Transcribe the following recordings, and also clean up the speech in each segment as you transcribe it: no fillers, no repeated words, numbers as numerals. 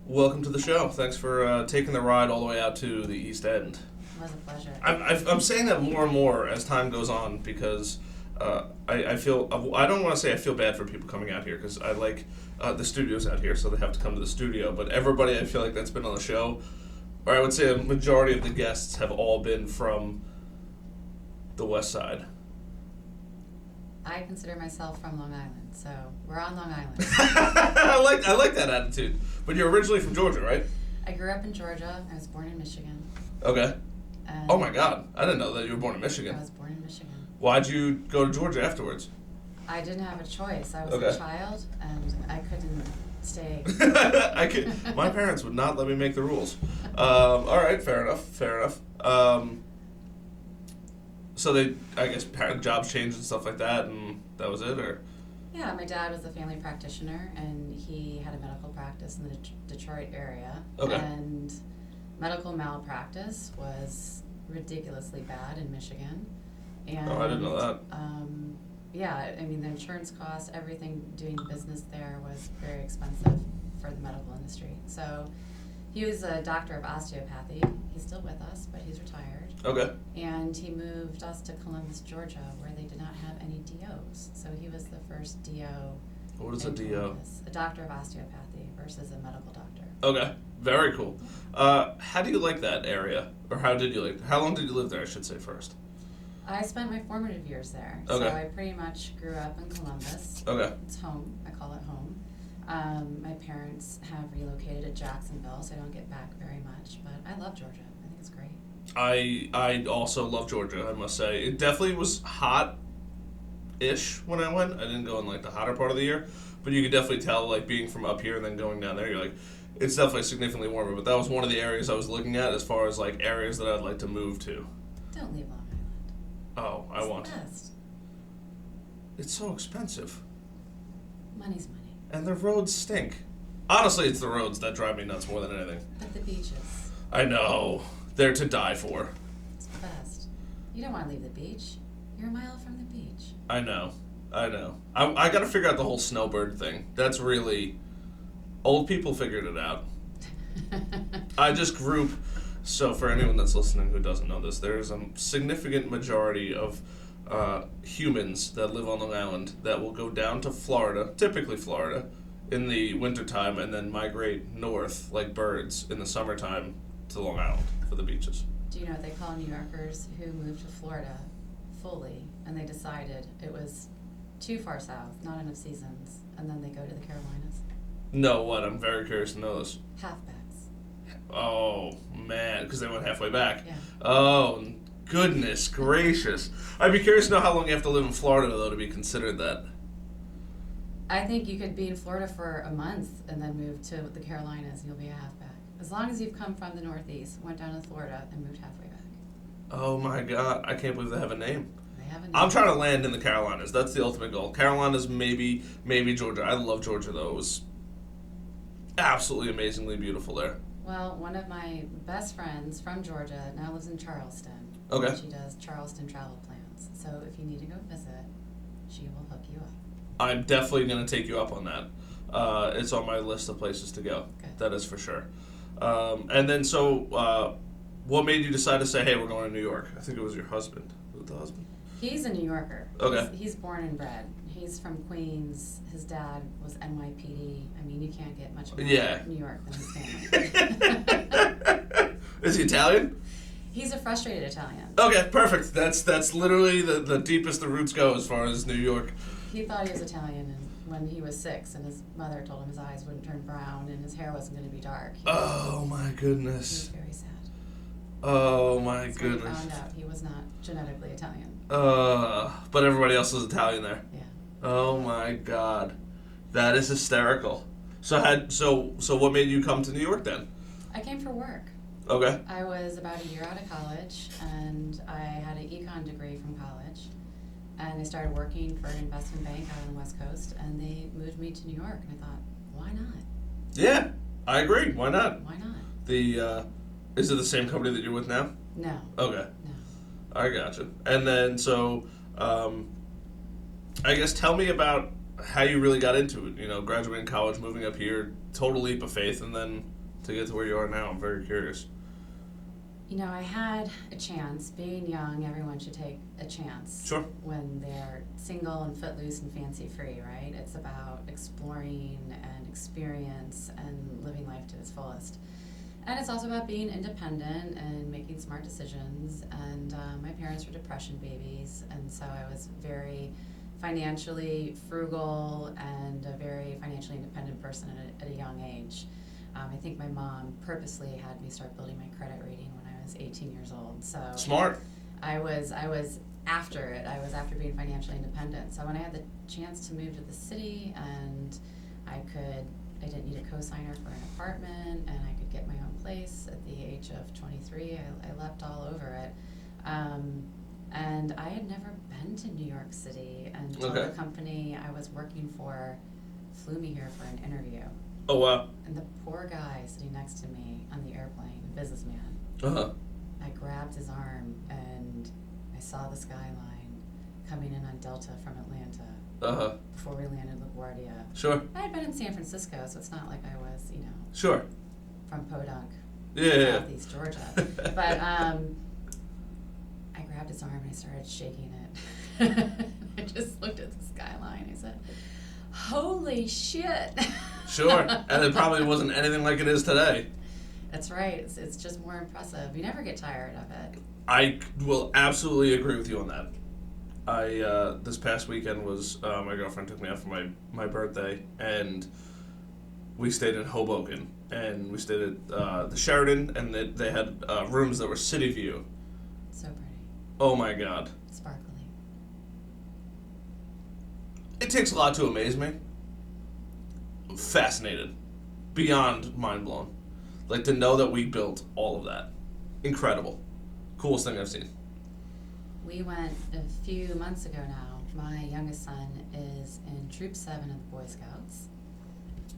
Welcome to the show. Thanks for taking the ride all the way out to the East End. It was a pleasure. I'm saying that more and more as time goes on because I feel, I don't want to say I feel bad for people coming out here because I like the studios out here, so they have to come to the studio. But everybody I feel like that's been on the show, or I would say a majority of the guests have all been from the West Side. I consider myself from Long Island, so we're on Long Island. I like that attitude. But you're originally from Georgia, right? I grew up in Georgia. I was born in Michigan. Okay. Oh my God, I didn't know that you were born in Michigan. I was born in Michigan. Why'd you go to Georgia afterwards? I didn't have a choice. I was Okay. a child, and I couldn't stay. My parents would not let me make the rules. All right, fair enough. So they, I guess, jobs changed and stuff like that, and that was it, or? Yeah, my dad was a family practitioner, and he had a medical practice in the Detroit area. Okay. And medical malpractice was ridiculously bad in Michigan. And, I didn't know that. Yeah, I mean, the insurance costs, everything doing business there was very expensive for the medical industry. So he was a doctor of osteopathy. He's still with us, but he's retired. Okay. And he moved us to Columbus, Georgia, where they did not have any DOs. So he was the first DO. What is a DO? Columbus, a doctor of osteopathy versus a medical doctor. Okay, very cool. How do you like that area? Or how long did you live there, I should say, first? I spent my formative years there. Okay. So I pretty much grew up in Columbus. Okay. It's home. I call it home. My parents have relocated to Jacksonville, so I don't get back very much. But I love Georgia. I think it's great. I also love Georgia, I must say. It definitely was hot-ish when I went. I didn't go in, like, the hotter part of the year. But you could definitely tell, like, being from up here and then going down there, you're like, it's definitely significantly warmer. But that was one of the areas I was looking at as far as, like, areas that I'd like to move to. Don't leave Long Island. Oh, I want to. It's the best. It's so expensive. Money's money. And the roads stink. Honestly, it's the roads that drive me nuts more than anything. But the beaches. I know. They're to die for. It's the best. You don't want to leave the beach. You're a mile from the beach. I know. I got to figure out the whole snowbird thing. That's really... Old people figured it out. I just group... So for anyone that's listening who doesn't know this, there's a significant majority of humans that live on Long Island that will go down to Florida, typically Florida, in the wintertime and then migrate north like birds in the summertime to Long Island for the beaches. Do you know what they call New Yorkers who moved to Florida fully and they decided it was too far south, not enough seasons, and then they go to the Carolinas? No, what? I'm very curious to know this. Halfbacks. Oh, man, because they went halfway back. Yeah. Oh, goodness gracious. I'd be curious to know how long you have to live in Florida, though, to be considered that. I think you could be in Florida for a month and then move to the Carolinas and you'll be a halfback. As long as you've come from the Northeast, went down to Florida, and moved halfway back. Oh, my God. I can't believe they have a name. They have a name. I'm trying to land in the Carolinas. That's the ultimate goal. Carolinas, maybe Georgia. I love Georgia, though. It was absolutely amazingly beautiful there. Well, one of my best friends from Georgia now lives in Charleston. Okay. She does Charleston travel plans. So if you need to go visit, she will hook you up. I'm definitely going to take you up on that. It's on my list of places to go. Good. That is for sure. And then, what made you decide to say, hey, we're going to New York? I think it was your husband. Was it the husband? He's a New Yorker. Okay. He's born and bred. He's from Queens. His dad was NYPD. I mean, you can't get much more New York than his family. Is he Italian? He's a frustrated Italian. Okay, perfect. That's literally the deepest the roots go as far as New York. He thought he was Italian and when he was 6 and his mother told him his eyes wouldn't turn brown and his hair wasn't going to be dark. Oh my He was goodness. very sad. Oh my That's goodness. when he found out he was not genetically Italian. But everybody else is Italian there. Yeah. Oh my God. That is hysterical. So what made you come to New York then? I came for work. Okay. I was about a year out of college, and I had an econ degree from college, and I started working for an investment bank out on the West Coast, and they moved me to New York, and I thought, why not? Yeah, I agree. Why not? Why not? Is it the same company that you're with now? No. Okay. No. I gotcha. And then, I guess tell me about how you really got into it. You know, graduating college, moving up here, total leap of faith, and then to get to where you are now? I'm very curious. You know, I had a chance. Being young, everyone should take a chance. Sure. When they're single and footloose and fancy-free, right? It's about exploring and experience and living life to its fullest. And it's also about being independent and making smart decisions. And my parents were depression babies, and so I was very financially frugal and a very financially independent person at a young age. I think my mom purposely had me start building my credit rating when I was 18 years old. So Smart. I was after it. I was after being financially independent. So when I had the chance to move to the city and I didn't need a cosigner for an apartment and I could get my own place at the age of 23, I leapt all over it. And I had never been to New York City until the company I was working for flew me here for an interview. Oh, wow. And the poor guy sitting next to me on the airplane, a businessman, I grabbed his arm and I saw the skyline coming in on Delta from Atlanta before we landed LaGuardia. Sure. I had been in San Francisco, so it's not like I was, Sure. from Podunk, Southeast Georgia. But I grabbed his arm and I started shaking it. I just looked at the skyline. I said, "Holy shit!" Sure. And it probably wasn't anything like it is today. That's right. It's just more impressive. You never get tired of it. I will absolutely agree with you on that. This past weekend was, my girlfriend took me out for my birthday, and we stayed in Hoboken, and we stayed at the Sheraton, and they had rooms that were city view. So pretty. Oh my God. Sparkly. It takes a lot to amaze me. I'm fascinated. Beyond mind blown. Like, to know that we built all of that. Incredible. Coolest thing I've seen. We went a few months ago now. My youngest son is in Troop 7 of the Boy Scouts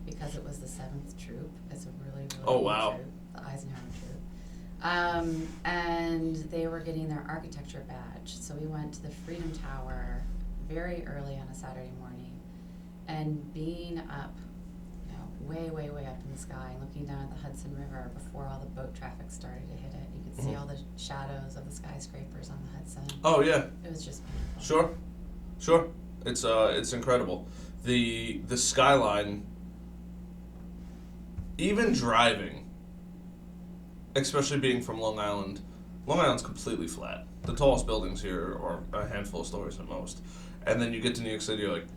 because it was the 7th troop. It's a really, really good troop, the Eisenhower troop. And they were getting their architecture badge. So we went to the Freedom Tower very early on a Saturday morning, and being up, way, way, way up in the sky, and looking down at the Hudson River before all the boat traffic started to hit it. You could see all the shadows of the skyscrapers on the Hudson. Oh yeah. It was just beautiful. Sure. It's incredible. The skyline, even driving, especially being from Long Island. Long Island's completely flat. The tallest buildings here are a handful of stories at most. And then you get to New York City, you're like,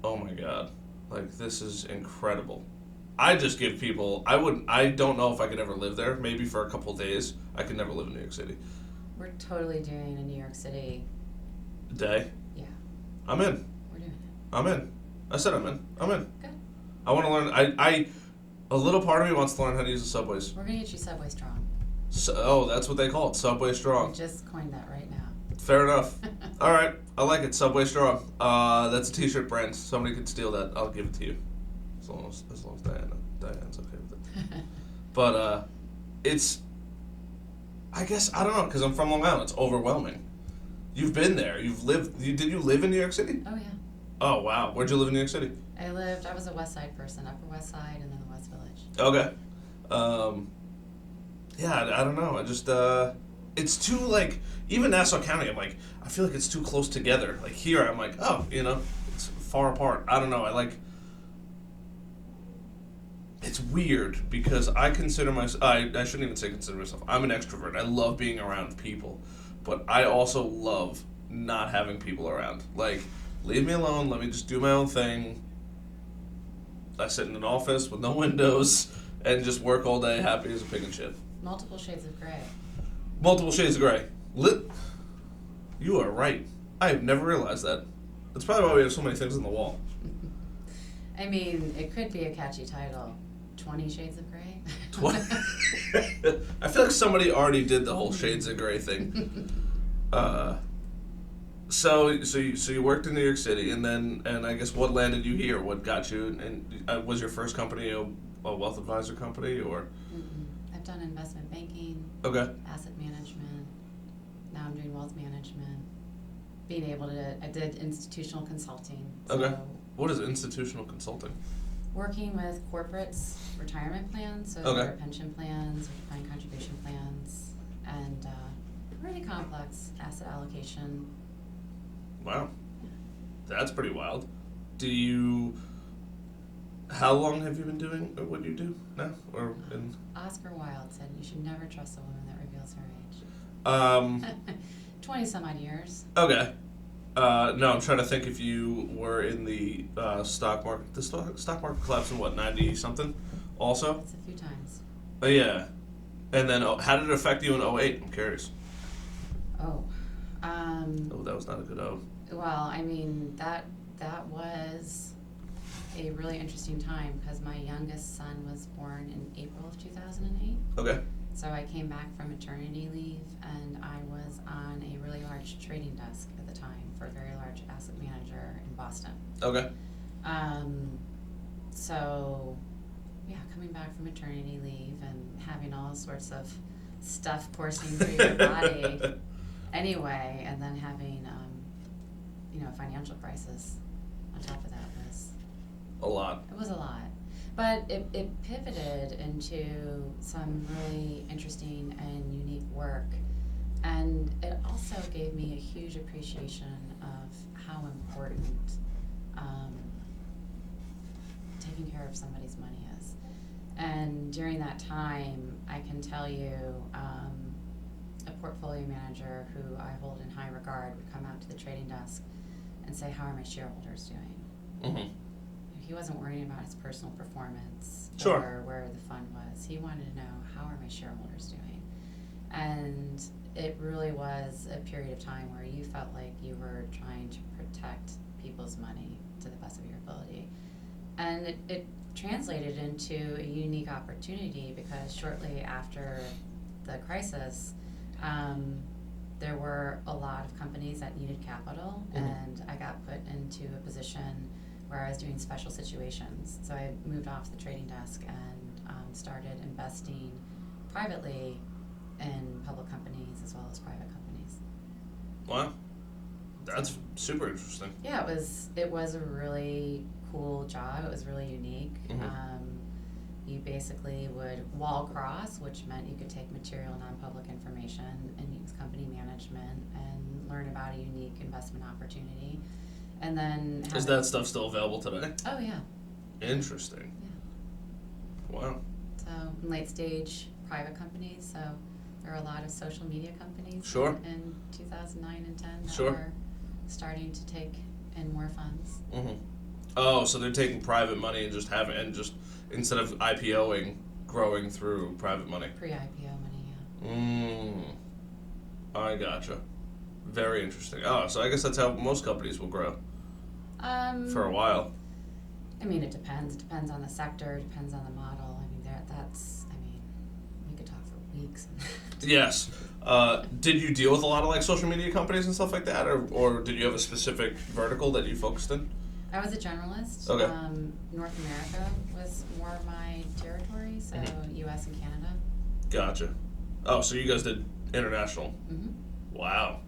oh my God. Like, this is incredible. I just give people, I don't know if I could ever live there. Maybe for a couple of days. I could never live in New York City. We're totally doing a New York City day. Yeah. I'm in. We're doing it. I'm in. I said I'm in. I'm in. Good. I want to learn, a little part of me wants to learn how to use the subways. We're going to get you Subway Strong. That's what they call it, Subway Strong. I just coined that right now. Fair enough. All right, I like it. Subway Strong. That's a T-shirt brand. Somebody could steal that. I'll give it to you, as long as Diane's okay with it. But it's, I guess, I don't know, because I'm from Long Island. It's overwhelming. You've been there. You've lived. Did you live in New York City? Oh yeah. Oh wow. Where'd you live in New York City? I was a West Side person, Upper West Side, and then the West Village. Okay. Yeah, I don't know. I just it's too, like, even Nassau County, I'm like, I feel like it's too close together. Like, here, I'm like, oh, it's far apart. I don't know. It's weird because I consider myself, I shouldn't even say consider myself, I'm an extrovert. I love being around people, but I also love not having people around. Like, leave me alone, let me just do my own thing. I sit in an office with no windows and just work all day, happy as a pig in shit. Multiple shades of gray. Multiple shades of gray. You are right. I have never realized that. That's probably why we have so many things on the wall. I mean, it could be a catchy title. 20 Shades of Grey? I feel like somebody already did the whole Shades of Grey thing. So you worked in New York City, and I guess what landed you here? What got you? And was your first company a wealth advisor company, or? I've done investment banking. Okay. Asset management. Now I'm doing wealth management. I did institutional consulting. Okay. What is institutional consulting? working with corporates' retirement plans, so Okay. their pension plans, defined contribution plans, and pretty complex asset allocation. Wow. That's pretty wild. How long have you been doing what you do now? Oscar Wilde said you should never trust a woman that reveals her age. 20 some odd years. Okay. No, I'm trying to think if you were in the stock market. The stock market collapsed in what, 90 something also? It's a few times. Yeah. And then how did it affect you in '08? I'm curious. Oh. Oh, that was not a good O. Well, I mean, that was a really interesting time because my youngest son was born in April of 2008. Okay. So I came back from maternity leave and I was on a really large trading desk at the time for a very large asset manager in Boston. Okay. So, yeah, coming back from maternity leave and having all sorts of stuff coursing through your body anyway, and then having, a financial crisis on top of that was... A lot. It was a lot. But it pivoted into some really interesting and unique work. And it also gave me a huge appreciation of how important taking care of somebody's money is. And during that time, I can tell you, a portfolio manager who I hold in high regard would come out to the trading desk and say, "How are my shareholders doing?" Mm-hmm. He wasn't worrying about his personal performance Sure. or where the fund was. He wanted to know, how are my shareholders doing? And it really was a period of time where you felt like you were trying to protect people's money to the best of your ability. And it translated into a unique opportunity because shortly after the crisis, there were a lot of companies that needed capital, and I got put into a position where I was doing special situations. So I moved off the trading desk and started investing privately in public companies as well as private companies. Wow. That's super interesting. Yeah, it was a really cool job. It was really unique. You basically would wall cross, which meant you could take material non-public information and use company management and learn about a unique investment opportunity. And then Is that stuff still available today? Oh, yeah. Interesting. Yeah. Wow. So late stage private companies. So there are a lot of social media companies Sure. in 2009 and 10 that Sure. were starting to take in more funds. Mm-hmm. Oh, so they're taking private money and just instead of IPOing, growing through private money. Pre-IPO money, yeah. I gotcha. Very interesting. Oh, so I guess that's how most companies will grow for a while. I mean, it depends. It depends on the sector. It depends on the model. I mean, we could talk for weeks. Yes. Did you deal with a lot of like social media companies and stuff like that, or did you have a specific vertical that you focused in? I was a generalist. Okay. North America was more of my territory, so U.S. and Canada. Gotcha. Oh, so you guys did international. Mm-hmm. Wow.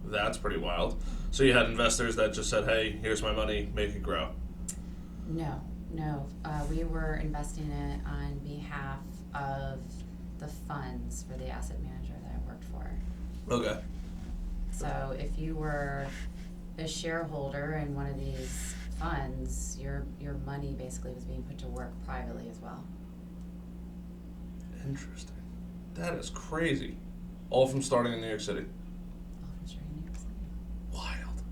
That's pretty wild. So you had investors that just said, "Hey, here's my money, make it grow." No. We were investing it on behalf of the funds for the asset manager that I worked for. Okay. So if you were a shareholder in one of these funds, your money basically was being put to work privately as well. Interesting. That is crazy. All from starting in New York City. All from starting in New York City. Wild.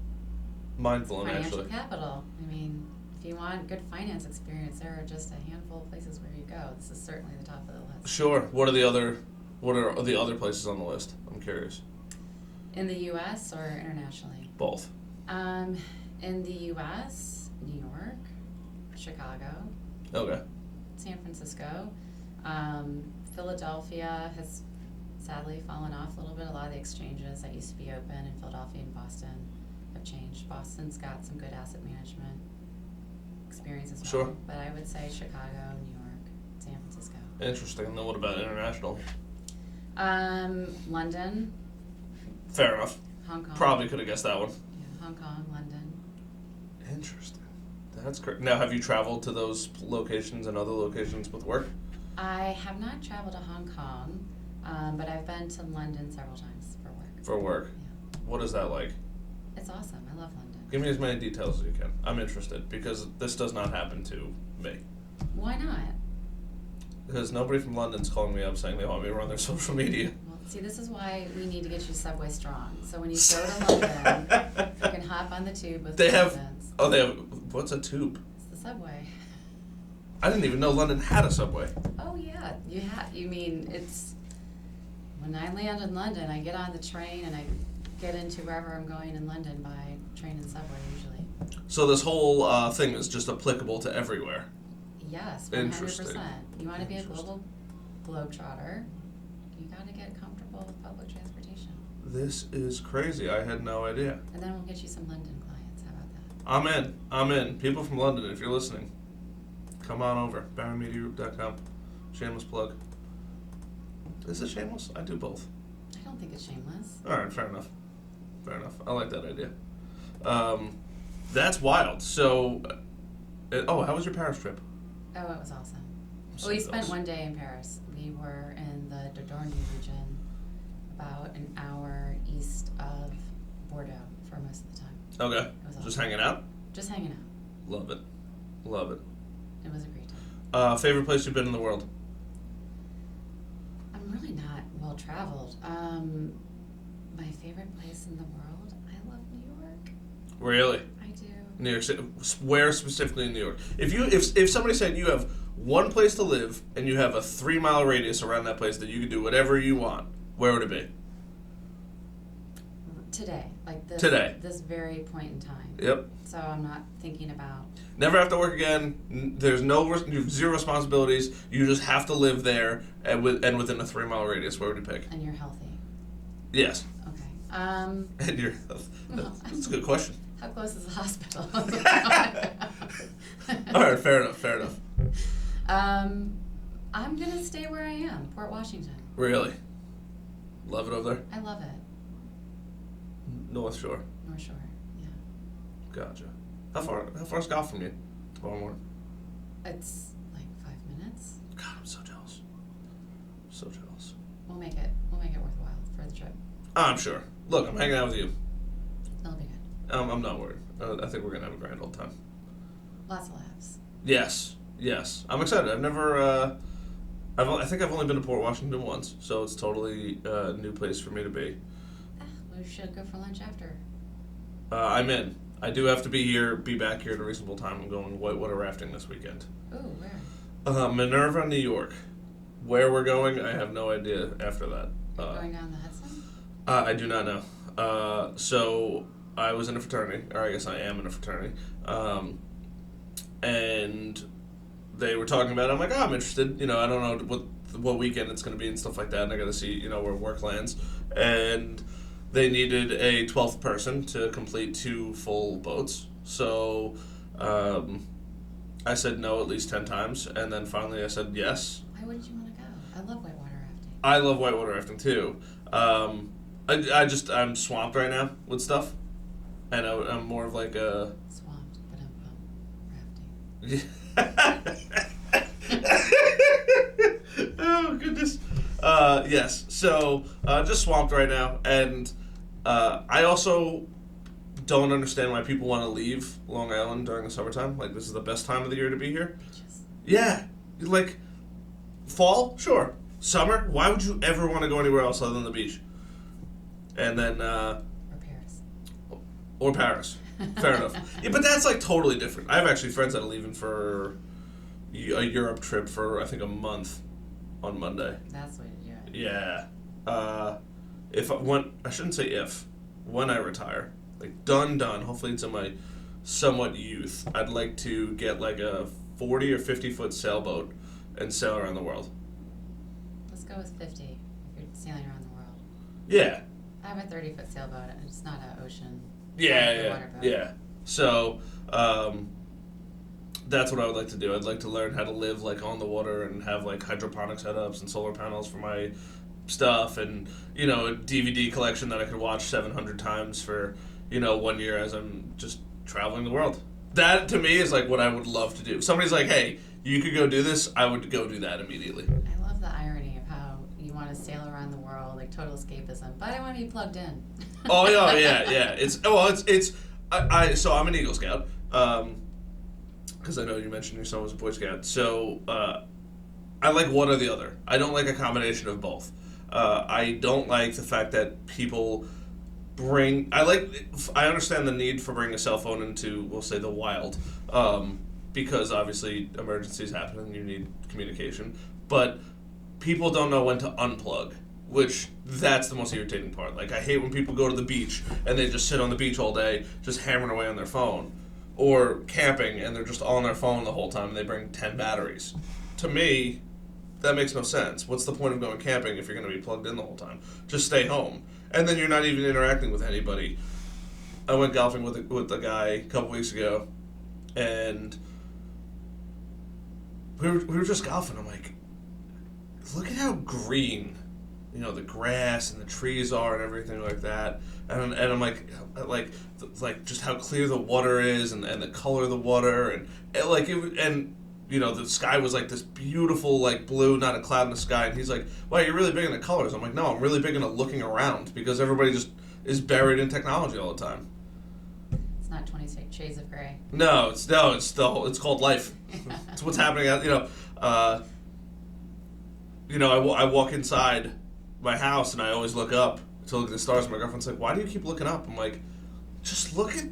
Mind-blowing, Financial actually. capital. I mean, if you want good finance experience, there are just a handful of places where you go. This is certainly the top of the list. Sure. What are the other places on the list? I'm curious. In the U.S. or internationally? Both. In the U.S., New York, Chicago, Okay. San Francisco. Philadelphia has sadly fallen off a little bit. A lot of the exchanges that used to be open in Philadelphia and Boston have changed. Boston's got some good asset management experience as well. Sure. But I would say Chicago, New York, San Francisco. Interesting. And then what about international? London, Fair enough. Hong Kong. Probably could have guessed that one. Yeah, Hong Kong, London. Interesting. That's great. Now, have you traveled to those locations and other locations with work? I have not traveled to Hong Kong, but I've been to London several times for work. For work. Yeah. What is that like? It's awesome. I love London. Give me as many details as you can. I'm interested because this does not happen to me. Why not? Because nobody from London's calling me up saying they want me to run their social media. Well, see, this is why we need to get you Subway Strong. So when you go to London, you can hop on the tube with They have. presidents. Oh, they have. What's a tube? It's the subway. I didn't even know London had a subway. Oh yeah, you mean it's when I land in London, I get on the train and I get into wherever I'm going in London by train and subway usually. So this whole thing is just applicable to everywhere. Yes, 100%. Interesting. You want to be a Interesting. global globetrotter, you got to get comfortable with public transportation. This is crazy. I had no idea. And then we'll get you some London clients. How about that? I'm in. People from London, if you're listening, come on over. BarronMediaGroup.com. Shameless plug. Is it shameless? I do both. I don't think it's shameless. All right, fair enough. Fair enough. I like that idea. That's wild. So, how was your Paris trip? Oh, it was awesome. So Well, we spent jealous. one day in Paris. We were in the Dordogne region, about an hour east of Bordeaux for most of the time. Okay. It was Just awesome. hanging out? Just hanging out. Love it. Love it. It was a great time. Favorite place you've been in the world? I'm really not well traveled. My favorite place in the world, I love New York. Really? I do. New York City. Where specifically in New York? If somebody said you have one place to live and you have a 3-mile radius around that place that you can do whatever you want, where would it be? Today, like this. Today. This very point in time. Yep. So I'm not thinking about. Never have to work again. There's you have zero responsibilities. You just have to live there and within a 3-mile radius. Where would you pick? And you're healthy. Yes. Okay. And you're. That's a good question. How close is the hospital? All right. Fair enough. Fair enough. I'm gonna stay where I am, Port Washington. Really? Love it over there? I love it. North Shore. North Shore. Yeah. Gotcha. How far's golf from you tomorrow morning? It's like 5 minutes. God, I'm so jealous. So jealous. We'll make it worthwhile for the trip. I'm sure. Look, I'm hanging out with you. It'll be good. I'm not worried. I think we're gonna have a grand old time. Lots of laughs. Yes. I'm excited. I've never. I think I've only been to Port Washington once, so it's totally a new place for me to be. We should go for lunch after. I'm in. I do have to be back here at a reasonable time. I'm going whitewater rafting this weekend. Ooh, where? Minerva, New York. Where we're going, I have no idea after that. Going down the Hudson? I do not know. So I was in a fraternity, or I guess I am in a fraternity, and they were talking about it. I'm like, I'm interested. I don't know what weekend it's going to be and stuff like that, and I got to see, where work lands. And they needed a 12th person to complete 2 full boats. So I said no at least 10 times, and then finally I said yes. Why wouldn't you want to go? I love whitewater rafting. I love whitewater rafting too. I'm swamped right now with stuff, and I'm more of like a Swamped, but I'm rafting. Oh goodness. Yes. So just swamped right now, and I also don't understand why people want to leave Long Island during the summertime. Like, this is the best time of the year to be here. Beaches. Yeah. Like, fall, sure. Summer, why would you ever want to go anywhere else other than the beach? And then Or Paris. or Paris. Fair enough. Yeah, but that's like totally different. I have actually friends that are leaving for a Europe trip for I think a month on Monday. That's the way to do it. Yeah. I shouldn't say if, when I retire, like done, hopefully it's in my somewhat youth, I'd like to get like a 40 or 50 foot sailboat and sail around the world. Let's go with 50 if you're sailing around the world. Yeah. I have a 30-foot sailboat and it's not an ocean. Yeah. So, that's what I would like to do. I'd like to learn how to live like on the water and have like hydroponic setups and solar panels for my stuff, and a DVD collection that I could watch 700 times for 1 year as I'm just traveling the world. That, to me, is like what I would love to do. If somebody's like, hey, you could go do this, I would go do that immediately. I love the irony of how you want to sail around the world, like total escapism, but I want to be plugged in. Oh, yeah. So I'm an Eagle Scout, because I know you mentioned your son was a Boy Scout. So I like one or the other. I don't like a combination of both. I don't like the fact that people I understand the need for bringing a cell phone into, we'll say, the wild, because obviously emergencies happen and you need communication. But people don't know when to unplug, which that's the most irritating part. Like, I hate when people go to the beach and they just sit on the beach all day, just hammering away on their phone, or camping and they're just on their phone the whole time and they bring 10 batteries. To me, that makes no sense. What's the point of going camping if you're going to be plugged in the whole time? Just stay home. And then you're not even interacting with anybody. I went golfing with a guy a couple weeks ago, and we were just golfing. I'm like, look at how green, the grass and the trees are and everything like that. And I'm like just how clear the water is and the color of the water and the sky was like this beautiful, like, blue, not a cloud in the sky. And he's like, wow, you're really big into colors. I'm like, no, I'm really big into looking around because everybody just is buried in technology all the time. It's not 26 Shades of Grey. No, it's called life. It's what's happening out, I walk inside my house and I always look up to look at the stars. My girlfriend's like, why do you keep looking up? I'm like, just look at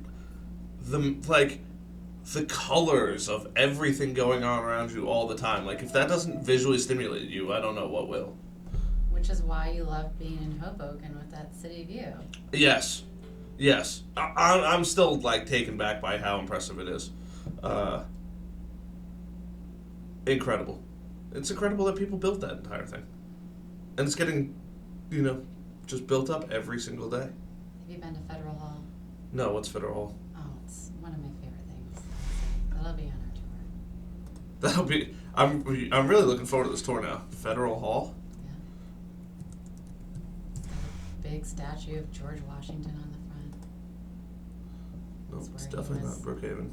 the colors of everything going on around you all the time. Like, if that doesn't visually stimulate you, I don't know what will. Which is why you love being in Hoboken with that city view. Yes. I'm still, like, taken back by how impressive it is. Incredible. It's incredible that people built that entire thing. And it's getting, just built up every single day. Have you been to Federal Hall? No, what's Federal Hall? Oh, it's one of my favorite things. That'll be on our tour. I'm really looking forward to this tour now. Federal Hall? Yeah. It's got a big statue of George Washington on the front. No, it's definitely not Brookhaven.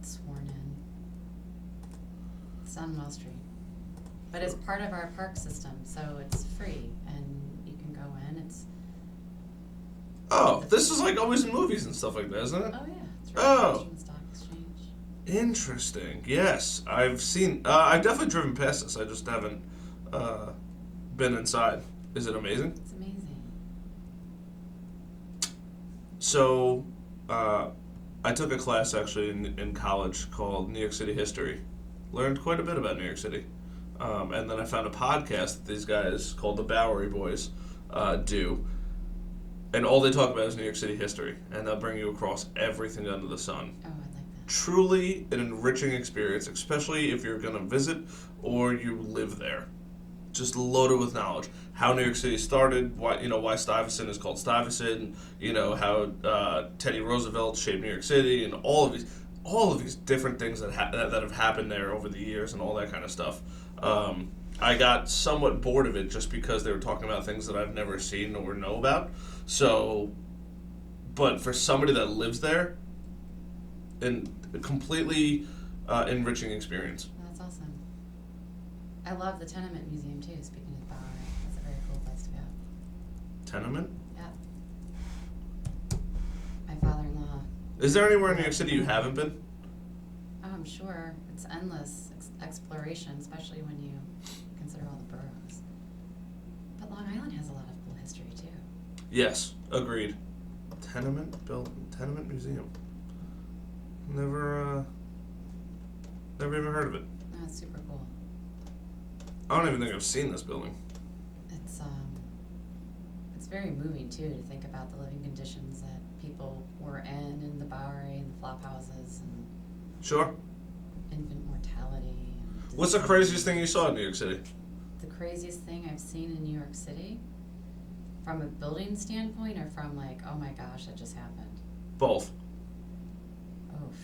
Sworn in. It's on Wall Street. But it's part of our park system, so it's free, and you can go in. This is like always in movies and stuff like that, isn't it? Oh, yeah. It's right from the Stock Exchange. Interesting. Yes, I've seen. I've definitely driven past this. I just haven't been inside. Is it amazing? It's amazing. So, I took a class actually in college called New York City History. Learned quite a bit about New York City. And then I found a podcast that these guys called the Bowery Boys do. And all they talk about is New York City history. And they'll bring you across everything under the sun. Oh, I like that. Truly an enriching experience, especially if you're going to visit or you live there. Just loaded with knowledge. How New York City started, why Stuyvesant is called Stuyvesant, how Teddy Roosevelt shaped New York City, and all of these different things that have happened there over the years and all that kind of stuff. I got somewhat bored of it just because they were talking about things that I've never seen or know about. So, but for somebody that lives there, a completely enriching experience. That's awesome. I love the Tenement Museum too, speaking of Bowery. That's a very cool place to go. Tenement? Yeah. My father-in-law. Is there anywhere in New York City you haven't been? Oh, I'm sure. It's endless exploration, especially when you consider all the boroughs. But Long Island has a lot of cool history too. Yes, agreed. Tenement Museum. Never even heard of it. No, it's super cool. I don't even think I've seen this building. It's very moving too to think about the living conditions that people were in the Bowery and the flop houses and Sure. infant mortality. And What's the craziest thing you saw in New York City? The craziest thing I've seen in New York City? From a building standpoint or from like, oh my gosh, that just happened? Both. Oof.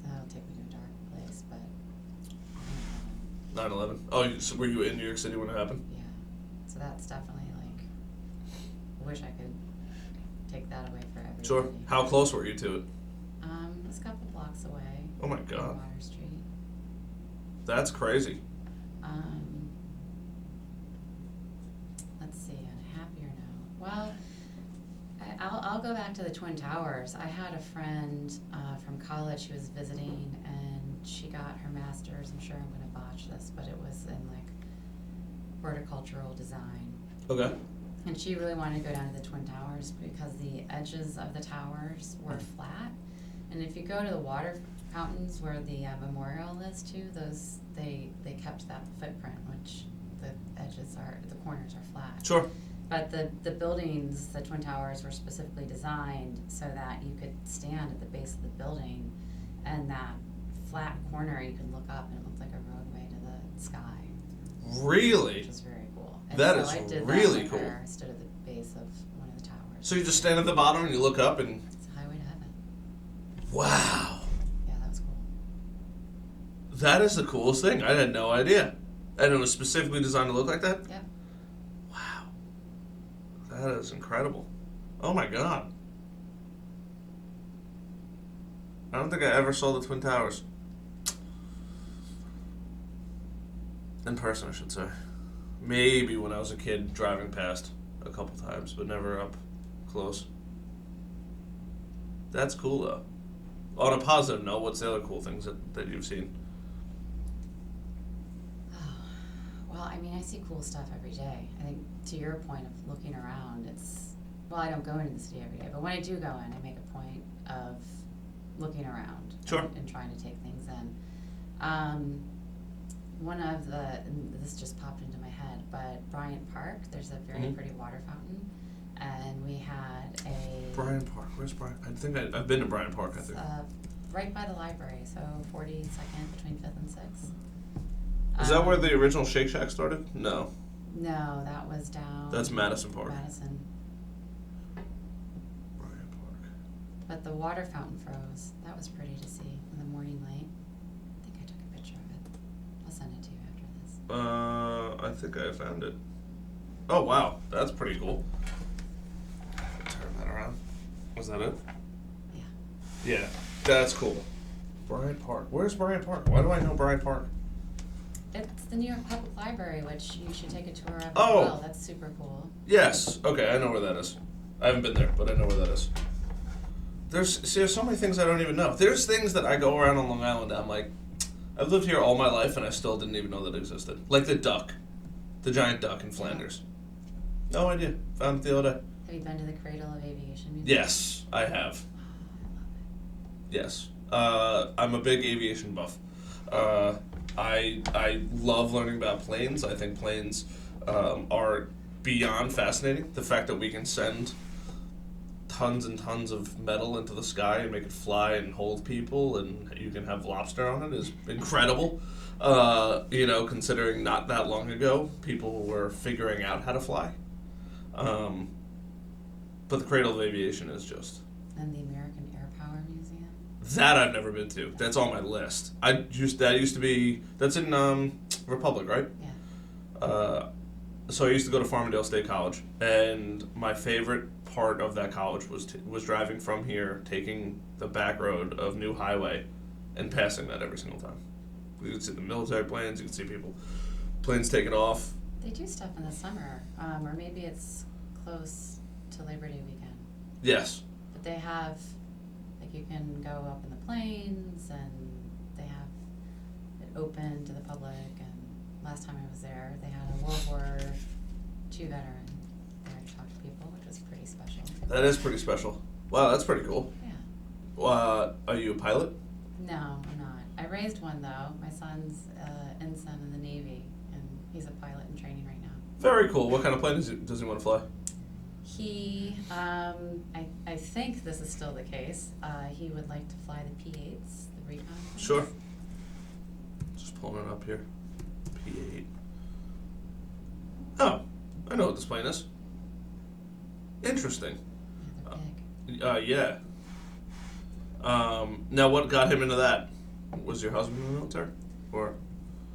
That'll take me to a dark place, but 9/11. Oh, so were you in New York City when it happened? yeah. So that's definitely like, I wish I could Sure. How close were you to it? It was a couple blocks away. Oh my on God. Water Street. That's crazy. Let's see, on a happier note. Well, I'll go back to the Twin Towers. I had a friend from college who was visiting, and she got her master's. I'm sure I'm going to botch this, but it was in like horticultural design. Okay. And she really wanted to go down to the Twin Towers because the edges of the towers were flat. And if you go to the water fountains where the memorial is too, they kept that footprint, which the corners are flat. Sure. But the buildings, the Twin Towers, were specifically designed so that you could stand at the base of the building, and that flat corner you could look up and it looked like a roadway to the sky. Really? Which is very cool. And That so is I did really that with cool. her. I stood at the base of one of the towers. So you just stand at the bottom and you look up and... It's a highway to heaven. Wow. Yeah, that was cool. That is the coolest thing. I had no idea. And it was specifically designed to look like that? Yep. Wow. That is incredible. Oh my God. I don't think I ever saw the Twin Towers. In person, I should say. Maybe when I was a kid driving past a couple times, but never up close. That's cool, though. On a positive note, what's the other cool things that you've seen? Oh, well, I mean, I see cool stuff every day. I think to your point of looking around, well, I don't go into the city every day, but when I do go in, I make a point of looking around. Sure. And trying to take things in. And this just popped into my head, but Bryant Park, there's a very pretty water fountain, and we had a... Bryant Park, where's Bryant? I think I've been to Bryant Park, I think. Right by the library, so 42nd between 5th and 6th. Is that where the original Shake Shack started? No. No, that was down... That's Madison Park. Madison. Bryant Park. But the water fountain froze. That was pretty to see in the morning light. I think I took a picture of it. I'll send it to you after this. I think I found it. Oh, wow. That's pretty cool. Turn that around. Was that it? Yeah. Yeah. That's cool. Bryant Park. Where's Bryant Park? Why do I know Bryant Park? It's the New York Public Library, which you should take a tour of as Oh. well. That's super cool. Yes. Okay, I know where that is. I haven't been there, but I know where that is. There's so many things I don't even know. There's things that I go around on Long Island and I'm like, I've lived here all my life and I still didn't even know that existed. Like the duck. The giant duck in Flanders. No idea. Found it the other day. Have you been to the Cradle of Aviation Museum? Yes, I have. Yes. I'm a big aviation buff. I love learning about planes. I think planes are beyond fascinating. The fact that we can send tons and tons of metal into the sky and make it fly and hold people, and you can have lobster on it is incredible. Considering not that long ago, people were figuring out how to fly. But the Cradle of Aviation is just... And the American Air Power Museum? That I've never been to. That's on my list. That's in Republic, right? Yeah. So I used to go to Farmingdale State College, and my favorite part of that college was driving from here, taking the back road of New Highway, and passing that every single time. You could see the military planes, you could see planes taking off. They do stuff in the summer, or maybe it's close to Labor Day weekend. Yes. But they have, you can go up in the planes, and they have it open to the public, and last time I was there, they had a World War II veteran there to talk to people, which was pretty special. That is pretty special. Wow, that's pretty cool. Yeah. Are you a pilot? No, I'm not. I raised one, though. My son's ensign in the Navy, and he's a pilot in training right now. Very cool. What kind of plane does he want to fly? He, I think this is still the case, he would like to fly the P-8s, the recon planes. Sure. Just pulling it up here. P8. Oh, I know what this plane is. Interesting. Yeah, they're big. Yeah. Now, what got him into that? Was your husband in the military? Or?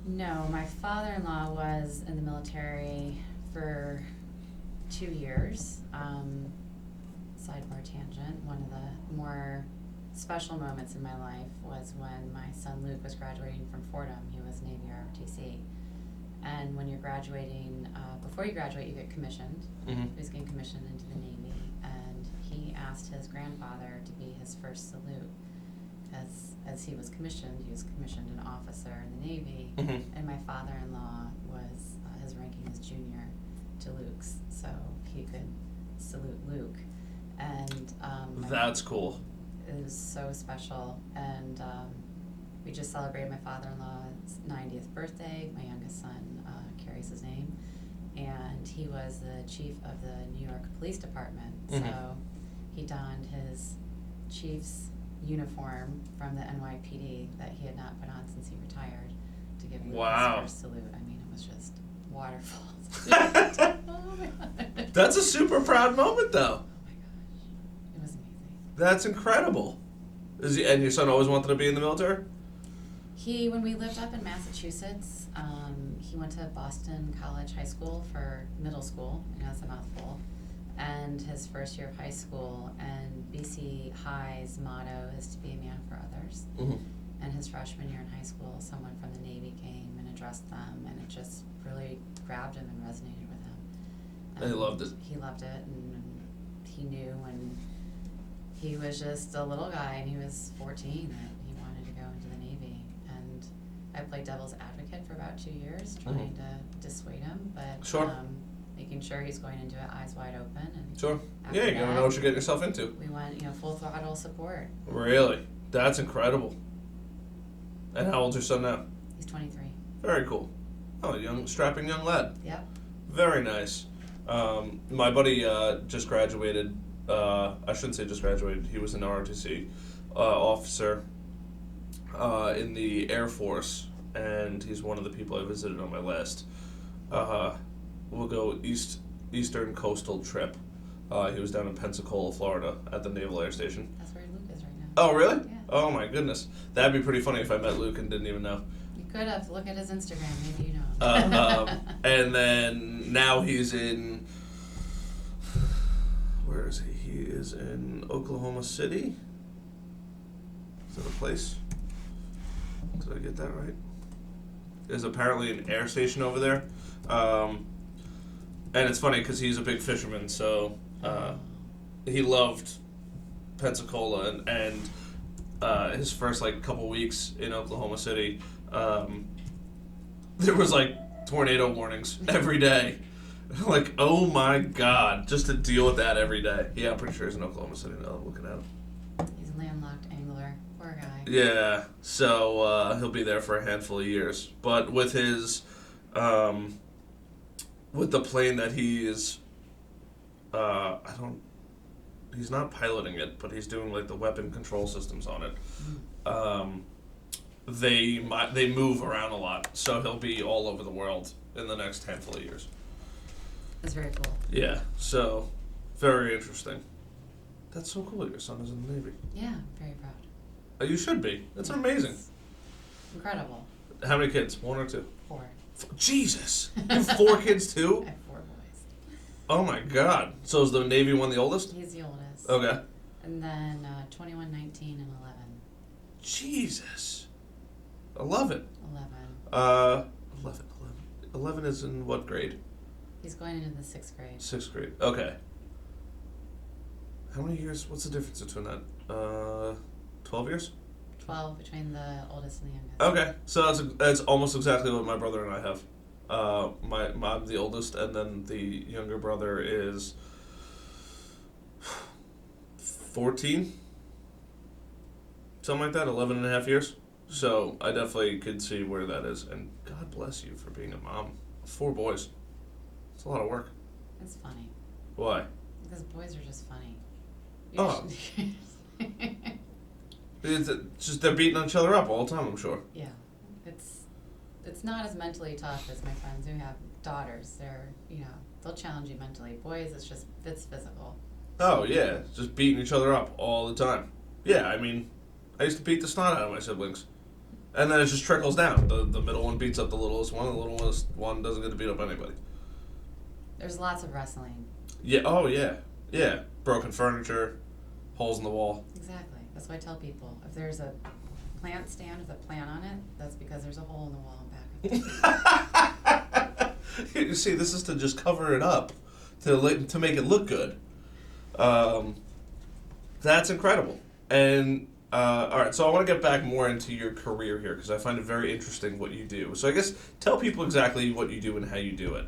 No, my father-in-law was in the military for 2 years. sidebar tangent, one of the more special moments in my life was when my son Luke was graduating from Fordham. He was Navy ROTC. And when you're graduating, before you graduate, you get commissioned. Mm-hmm. He was getting commissioned into the Navy, and he asked his grandfather to be his first salute. As he was commissioned an officer in the Navy, Mm-hmm. and my father-in-law was, his ranking was junior to Luke's, so he could salute Luke. And That's cool. it was so special, and we just celebrated my father-in-law's 90th birthday. My youngest son carries his name, and he was the chief of the New York Police Department. Mm-hmm. So he donned his chief's uniform from the NYPD that he had not put on since he retired to give me Wow. his first salute. I mean, it was just waterfalls. Oh my God. That's a super proud moment, though. Oh my gosh, it was amazing. That's incredible. And your son always wanted to be in the military? When we lived up in Massachusetts, he went to Boston College High School for middle school, I know it's a mouthful, and his first year of high school, and BC High's motto is to be a man for others. Mm-hmm. And his freshman year in high school, someone from the Navy came and addressed them, and it just really grabbed him and resonated with him. And he loved it. He loved it, and he knew when he was just a little guy and he was 14 that he wanted to go into the Navy. And I played devil's advocate for about 2 years, trying to dissuade him, but Sure. making sure he's going into it eyes wide open. And Sure. after Yeah, you gotta that, know what you're getting yourself into. we went, full throttle support. Really? That's incredible. And how old's your son now? He's 23. Very cool. Oh, strapping young lad. Yep. Very nice. My buddy just graduated. I shouldn't say just graduated. He was an ROTC officer in the Air Force, and he's one of the people I visited on my last. We'll go eastern coastal trip. He was down in Pensacola, Florida, at the Naval Air Station. That's where Luke is right now. Oh, really? Yeah. Oh my goodness, that'd be pretty funny if I met Luke and didn't even know. You could have to look at his Instagram. Maybe you know. And then now he's in. Where is he? He is in Oklahoma City. Is that a place? Did I get that right? There's apparently an air station over there. And it's funny because he's a big fisherman, so he loved Pensacola, and his first couple weeks in Oklahoma City, there was tornado warnings every day. Oh my God, just to deal with that every day. Yeah, I'm pretty sure he's in Oklahoma City now. I'm looking at him. He's a landlocked angler. Poor guy. Yeah, so he'll be there for a handful of years. But with his, with the plane that he is, he's not piloting it, but he's doing the weapon control systems on it. They move around a lot, so he'll be all over the world in the next handful of years. That's very cool. Yeah, so very interesting. That's so cool. Your son is in the Navy. Yeah, I'm very proud. You should be. That's amazing. It's incredible. How many kids? 1 or 2? 4. Jesus! You have 4 kids too? I have 4 boys. Oh my God! So is the Navy one the oldest? He's the oldest. Okay. And then 21, 19, and 11. Jesus. 11. 11. 11 is in what grade? He's going into the 6th grade. 6th grade. Okay. How many years? What's the difference between that? 12 years? 12 between the oldest and the youngest. Okay, so that's almost exactly what my brother and I have. I'm the oldest, and then the younger brother is 14, something like that, 11 and a half years. So I definitely could see where that is, and God bless you for being a mom. 4 boys. It's a lot of work. It's funny. Why? Because boys are just funny. Oh. It's just they're beating each other up all the time, I'm sure. Yeah. It's not as mentally tough as my friends who have daughters. They're, they'll challenge you mentally. Boys, it's physical. Oh, yeah. Just beating each other up all the time. Yeah, I mean, I used to beat the snot out of my siblings. And then it just trickles down. The middle one beats up the littlest one, the little one doesn't get to beat up anybody. There's lots of wrestling. Yeah, oh, yeah. Yeah. broken furniture, holes in the wall. Exactly. That's why I tell people, if there's a plant stand with a plant on it, that's because there's a hole in the wall in back of it. You see, this is to just cover it up, to make it look good. That's incredible. And all right, so I want to get back more into your career here because I find it very interesting what you do. So I guess tell people exactly what you do and how you do it.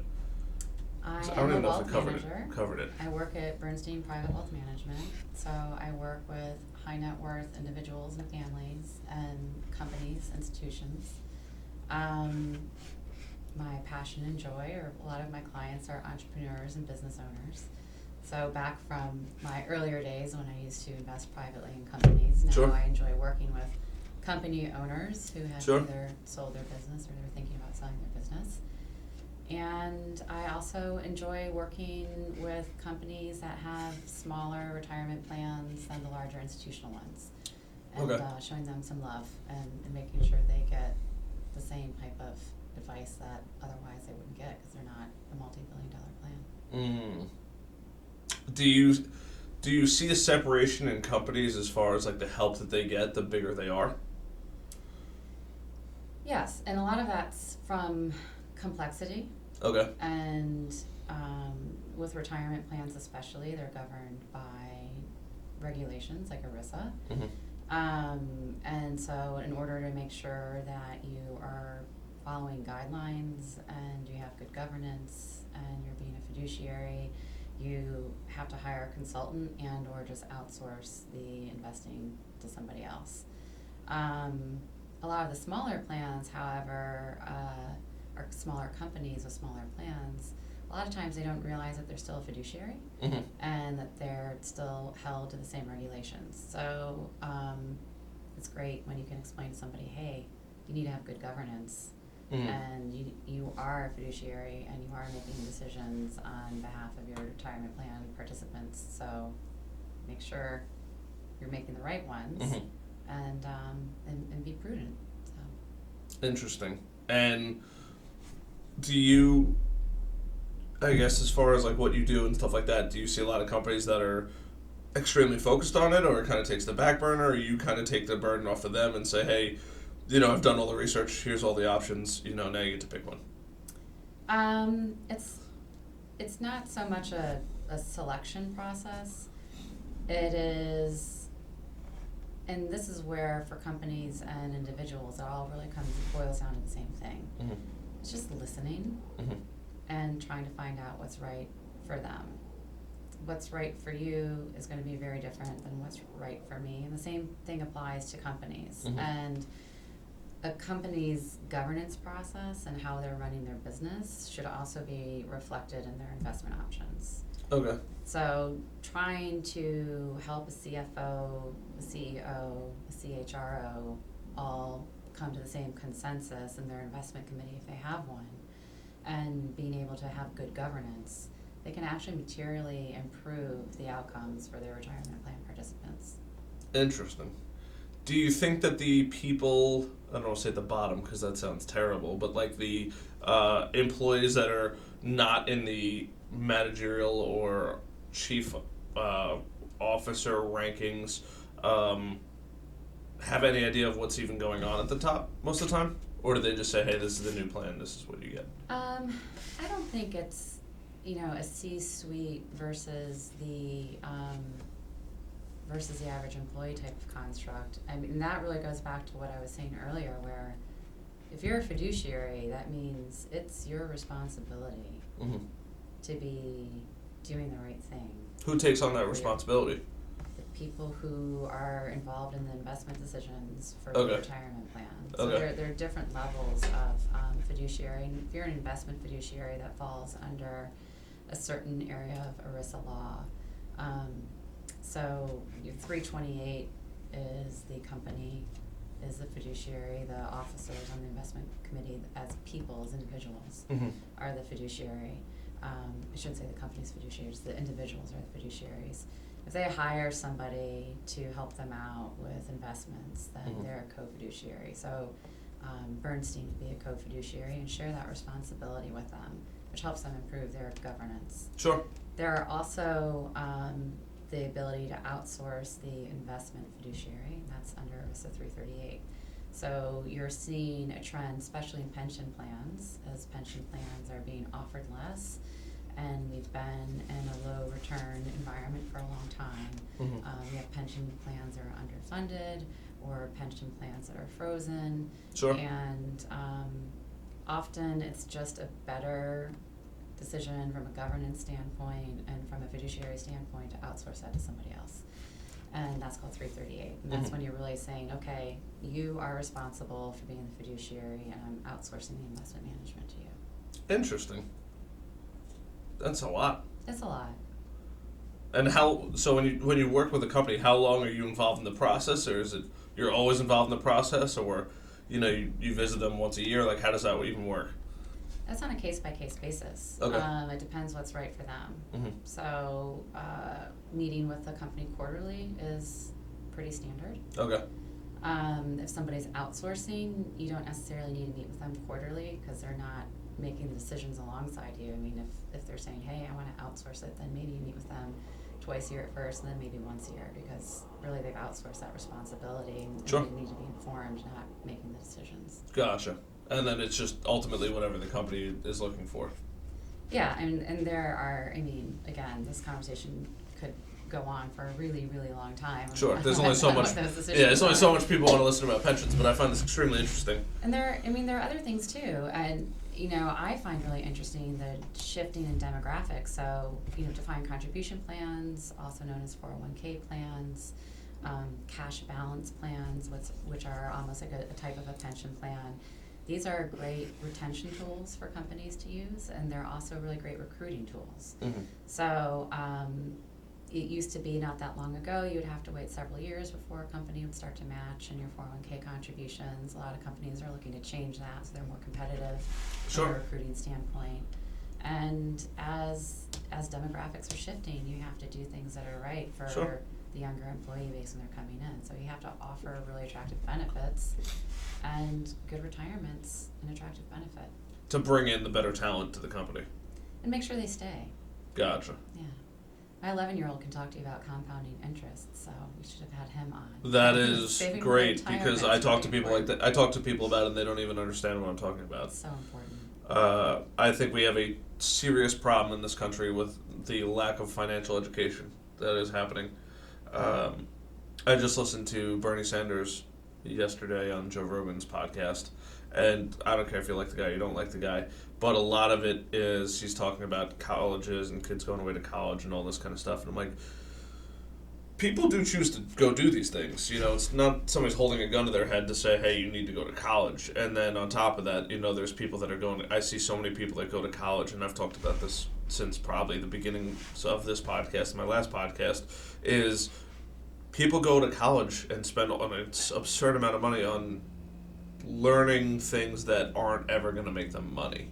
I don't am even a know if wealth I covered manager. covered it. I work at Bernstein Private Wealth Management, so I work with high net worth individuals and families and companies, institutions. My passion and joy, or a lot of my clients are entrepreneurs and business owners. So back from my earlier days when I used to invest privately in companies, now Sure. I enjoy working with company owners who have Sure. either sold their business or they're thinking about selling their business. And I also enjoy working with companies that have smaller retirement plans than the larger institutional ones. And Okay. Showing them some love and making sure they get the same type of advice that otherwise they wouldn't get because they're not a multi-billion-dollar plan. Do you see a separation in companies as far as like the help that they get the bigger they are? Yes, and a lot of that's from complexity. Okay. And with retirement plans especially, they're governed by regulations like ERISA. Mm-hmm. And so in order to make sure that you are following guidelines and you have good governance and you're being a fiduciary, you have to hire a consultant and or just outsource the investing to somebody else. A lot of the smaller plans, however, or smaller companies with smaller plans, a lot of times they don't realize that they're still a fiduciary Mm-hmm. and that they're still held to the same regulations. So it's great when you can explain to somebody, hey, you need to have good governance. Mm-hmm. And you are a fiduciary and you are making decisions on behalf of your retirement plan participants. So make sure you're making the right ones. Mm-hmm. And be prudent. So. Interesting. And do you, I guess, as far as like what you do and stuff like that, do you see a lot of companies that are extremely focused on it, or it kind of takes the back burner, or you kind of take the burden off of them and say, hey, I've done all the research, here's all the options, now you get to pick one? It's not so much a selection process. It is, and this is where for companies and individuals, it all really boils down to the same thing. Mm-hmm. It's just listening Mm-hmm. and trying to find out what's right for them. What's right for you is going to be very different than what's right for me. And the same thing applies to companies. Mm-hmm. And a company's governance process and how they're running their business should also be reflected in their investment options. Okay. So trying to help a CFO, a CEO, a CHRO all come to the same consensus in their investment committee if they have one, and being able to have good governance, they can actually materially improve the outcomes for their retirement plan participants. Interesting. Do you think that the people, I don't want to say at the bottom because that sounds terrible, but like the employees that are not in the managerial or chief officer rankings have any idea of what's even going on at the top most of the time? Or do they just say, hey, this is the new plan, this is what you get? I don't think it's, a C-suite versus the average employee type of construct. I mean, that really goes back to what I was saying earlier, where if you're a fiduciary, that means it's your responsibility Mm-hmm. to be doing the right thing. Who takes on that responsibility? The people who are involved in the investment decisions for Okay. the retirement plan. So Okay. there are different levels of fiduciary. And if you're an investment fiduciary, that falls under a certain area of ERISA law. So your 328 is the company, is the fiduciary, the officers on the investment committee as people, as individuals, Mm-hmm. are the fiduciary. I shouldn't say the company's fiduciaries, the individuals are the fiduciaries. If they hire somebody to help them out with investments, then Mhm. they're a co-fiduciary. So Bernstein would be a co-fiduciary and share that responsibility with them, which helps them improve their governance. Sure. There are also the ability to outsource the investment fiduciary, and that's under ERISA 338. So you're seeing a trend, especially in pension plans, as pension plans are being offered less, and we've been in a low return environment for a long time. Mm-hmm. We have pension plans that are underfunded, or pension plans that are frozen. Sure. And often it's just a better decision from a governance standpoint and from a fiduciary standpoint to outsource that to somebody else. And that's called 338. And that's when you're really saying, okay, you are responsible for being the fiduciary, and I'm outsourcing the investment management to you. Interesting. That's a lot. It's a lot. And so when you work with a company, how long are you involved in the process, or is it you're always involved in the process, or you visit them once a year? Like, how does that even work? That's on a case-by-case basis. Okay. It depends what's right for them. Mm-hmm. So meeting with the company quarterly is pretty standard. Okay. If somebody's outsourcing, you don't necessarily need to meet with them quarterly because they're not making the decisions alongside you. I mean, if they're saying, hey, I want to outsource it, then maybe you meet with them twice a year at first, and then maybe once a year, because really they've outsourced that responsibility, and Sure. they need to be informed, not making the decisions. Gotcha. And then it's just ultimately whatever the company is looking for. Yeah, and there are, I mean, again, this conversation could go on for a really, really long time. Sure. There's only so much. There's only so much people want to listen about pensions, but I find this extremely interesting. And there are other things too, and I find really interesting the shifting in demographics. So defined contribution plans, also known as 401k plans, cash balance plans, which are almost like a type of a pension plan. These are great retention tools for companies to use, and they're also really great recruiting tools. Mm-hmm. So it used to be not that long ago, you would have to wait several years before a company would start to match in your 401k contributions. A lot of companies are looking to change that so they're more competitive from a recruiting standpoint. And as demographics are shifting, you have to do things that are right for the younger employee base when they're coming in. So you have to offer really attractive benefits and good retirements and attractive benefit. To bring in the better talent to the company. And make sure they stay. Gotcha. Yeah. My 11-year-old can talk to you about compounding interest, so we should have had him on. That is Saving great, retirement because is I talk really to people like important. that. I talk to people about it and they don't even understand what I'm talking about. It's so important. I think we have a serious problem in this country with the lack of financial education that is happening. I just listened to Bernie Sanders yesterday on Joe Rogan's podcast, and I don't care if you like the guy or you don't like the guy, but a lot of it is he's talking about colleges and kids going away to college and all this kind of stuff, and I'm like, people do choose to go do these things. It's not somebody's holding a gun to their head to say, hey, you need to go to college. And then on top of that, there's people that are going, I see so many people that go to college, and I've talked about this since probably the beginning of this podcast, my last podcast, is people go to college and spend an absurd amount of money on learning things that aren't ever going to make them money.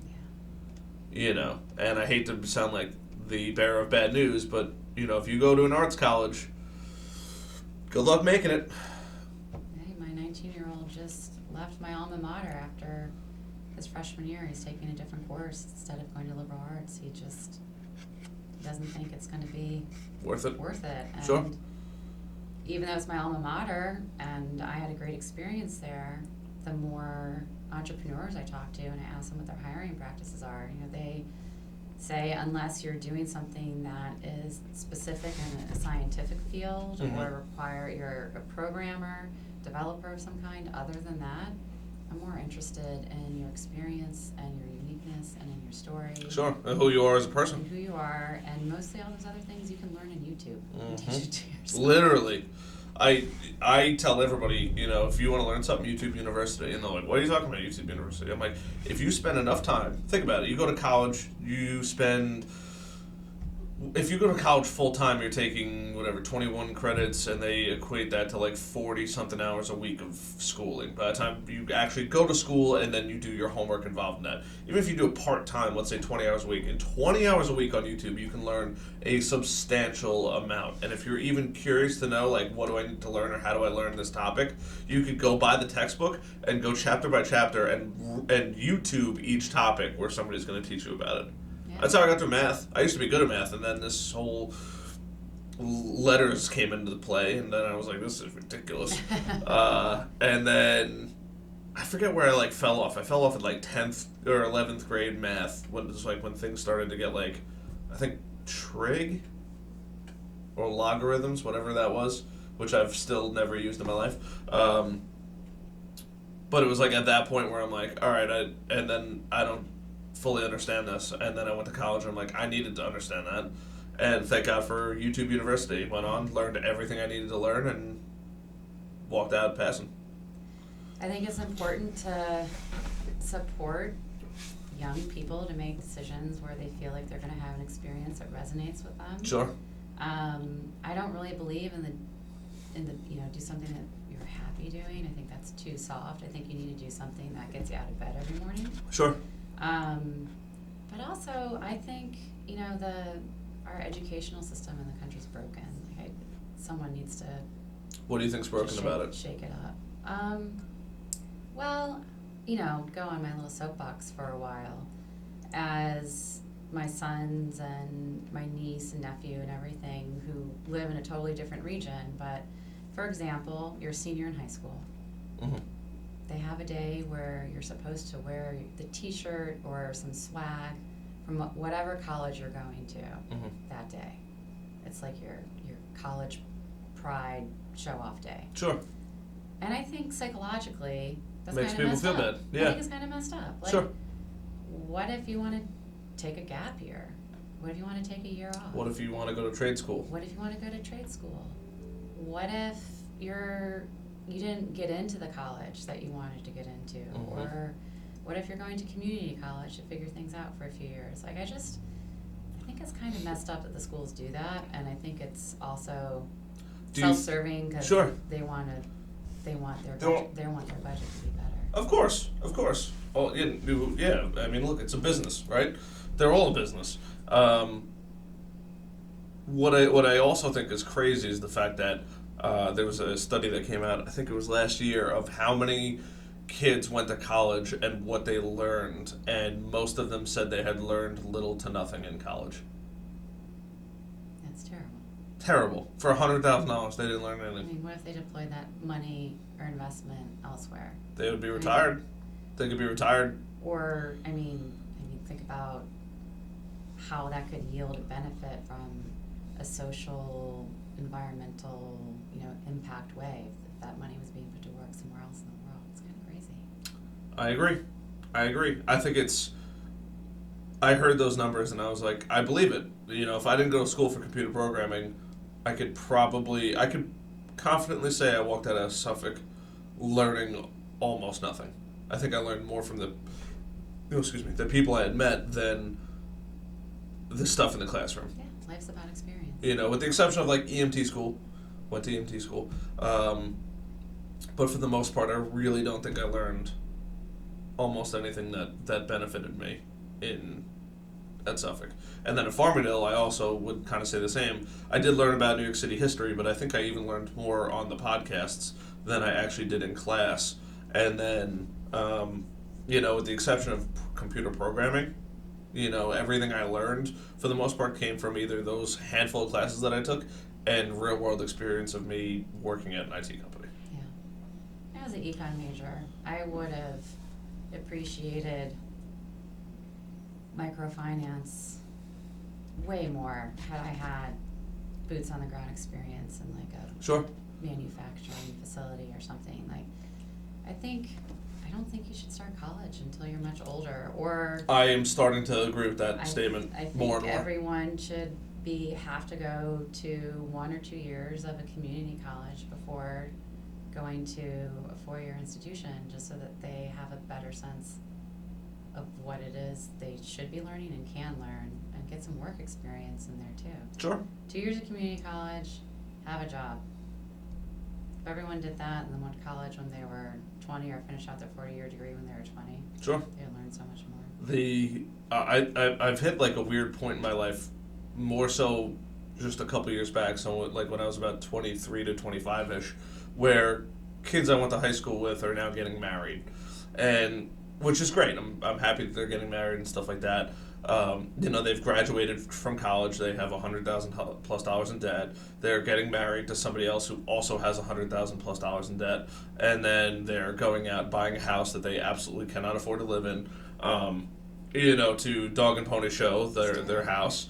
And I hate to sound like the bearer of bad news, but, if you go to an arts college, good luck making it. Hey, my 19-year-old just left my alma mater after his freshman year. He's taking a different course instead of going to liberal arts. He just doesn't think it's going to be worth it. And sure. Even though it's my alma mater and I had a great experience there, the more entrepreneurs I talk to and I ask them what their hiring practices are, they say unless you're doing something that is specific in a scientific field or you're a programmer, developer of some kind, other than that, I'm more interested in your experience and your uniqueness and in your story. Sure, and who you are as a person. And who you are, and mostly all those other things you can learn in YouTube. And teach it to yourself. Literally. I tell everybody, if you want to learn something, YouTube University. And they're like, what are you talking about, YouTube University? I'm like, if you spend enough time, think about it. You go to college, if you go to college full time, you're taking 21 credits, and they equate that to 40-something hours a week of schooling. By the time you actually go to school and then you do your homework involved in that, even if you do it part time, let's say 20 hours a week, in 20 hours a week on YouTube, you can learn a substantial amount. And if you're even curious to know, what do I need to learn or how do I learn this topic, you could go buy the textbook and go chapter by chapter and YouTube each topic where somebody's going to teach you about it. That's how I got through math. I used to be good at math, and then this whole letters came into play, and then I was like, this is ridiculous. And then I forget where I fell off. I fell off at 10th or 11th grade math when it was when things started to get I think trig or logarithms, whatever that was, which I've still never used in my life. But it was at that point where I'm all right, and then I don't fully understand this. And then I went to college and I'm I needed to understand that. And thank God for YouTube University. Went on, learned everything I needed to learn, and walked out passing. I think it's important to support young people to make decisions where they feel like they're going to have an experience that resonates with them. Sure. I don't really believe in the do something that you're happy doing. I think that's too soft. I think you need to do something that gets you out of bed every morning. Sure. But also, I think our educational system in the country's broken. Someone needs to. What do you think's broken about it? Shake it up. Well, go on my little soapbox for a while. As my sons and my niece and nephew and everything who live in a totally different region, but for example, you're a senior in high school. Mm-hmm. They have a day where you're supposed to wear the t-shirt or some swag from whatever college you're going to that day. It's your college pride show-off day. Sure. And I think psychologically, that's makes kind of people messed feel up. bad. Yeah. I think it's kind of messed up. Sure. What if you want to take a gap year? What if you want to take a year off? What if you want to go to trade school? What if you want to go to trade school? What if you didn't get into the college that you wanted to get into? Mm-hmm. Or what if you're going to community college to figure things out for a few years? I think it's kind of messed up that the schools do that, and I think it's also self-serving because sure. they want their budget to be better. Of course. Oh, yeah. I mean, look, it's a business, right? They're all a business. What I also think is crazy is the fact that there was a study that came out, I think it was last year, of how many kids went to college and what they learned, and most of them said they had learned little to nothing in college. That's terrible. Terrible. For $100,000, they didn't learn anything. I mean, what if they deployed that money or investment elsewhere? They would be retired. They could be retired. Or, I mean, think about how that could yield a benefit from a social, environmental, impact way if that money was being put to work somewhere else in the world. It's kind of crazy. I agree. I think I heard those numbers and I was like, I believe it. If I didn't go to school for computer programming, I could confidently say I walked out of Suffolk learning almost nothing. I think I learned more from the people I had met than the stuff in the classroom. Yeah, life's about experience. With the exception of EMT school, went to EMT school. But for the most part, I really don't think I learned almost anything that benefited me at Suffolk. And then at Farmingdale, I also would kind of say the same. I did learn about New York City history, but I think I even learned more on the podcasts than I actually did in class. And then, with the exception of computer programming, everything I learned, for the most part, came from either those handful of classes that I took and real-world experience of me working at an IT company. Yeah. I was an econ major. I would have appreciated microfinance way more had I had boots on the ground experience in a Sure. manufacturing facility or something. I don't think you should start college until you're much older. Or I am starting to agree with that statement I think more and more. Everyone should have to go to 1 or 2 years of a community college before going to a 4-year institution, just so that they have a better sense of what it is they should be learning and can learn, and get some work experience in there too. Sure. 2 years of community college, have a job. If everyone did that and then went to college when they were 20 or finished out their 4-year degree when they were 20, sure, they'd learn so much more. I've hit a weird point in my life, more so just a couple years back, so when I was about 23 to 25-ish, where kids I went to high school with are now getting married, and which is great. I'm happy that they're getting married and stuff like that. They've graduated from college. They have $100,000 plus dollars in debt. They're getting married to somebody else who also has $100,000 plus dollars in debt, and then they're going out buying a house that they absolutely cannot afford to live in. To dog and pony show their house.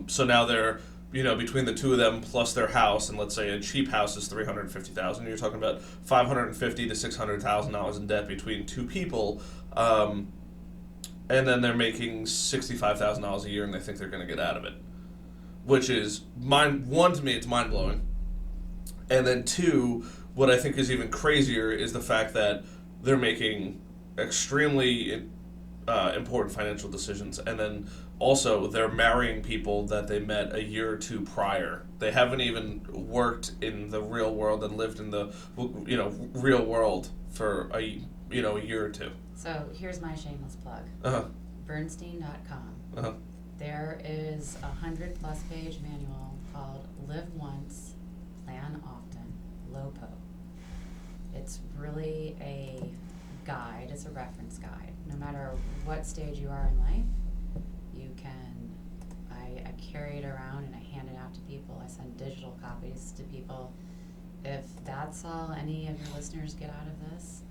So now they're between the two of them plus their house, and let's say a cheap house is $350,000. You're talking about $550,000 to $600,000 in debt between two people. And then they're making $65,000 a year, and they think they're going to get out of it, which is one, to me, it's mind blowing, and then two, what I think is even crazier is the fact that they're making extremely important financial decisions, and then also they're marrying people that they met a year or two prior. They haven't even worked in the real world and lived in the real world for a year or two. So here's my shameless plug. Bernstein.com. There is a 100+ page manual called Live Once, Plan Often, LOPO. It's really a guide, it's a reference guide. No matter what stage you are in life, you can, I carry it around and I hand it out to people. I send digital copies to people. If that's all any of your listeners get out of this,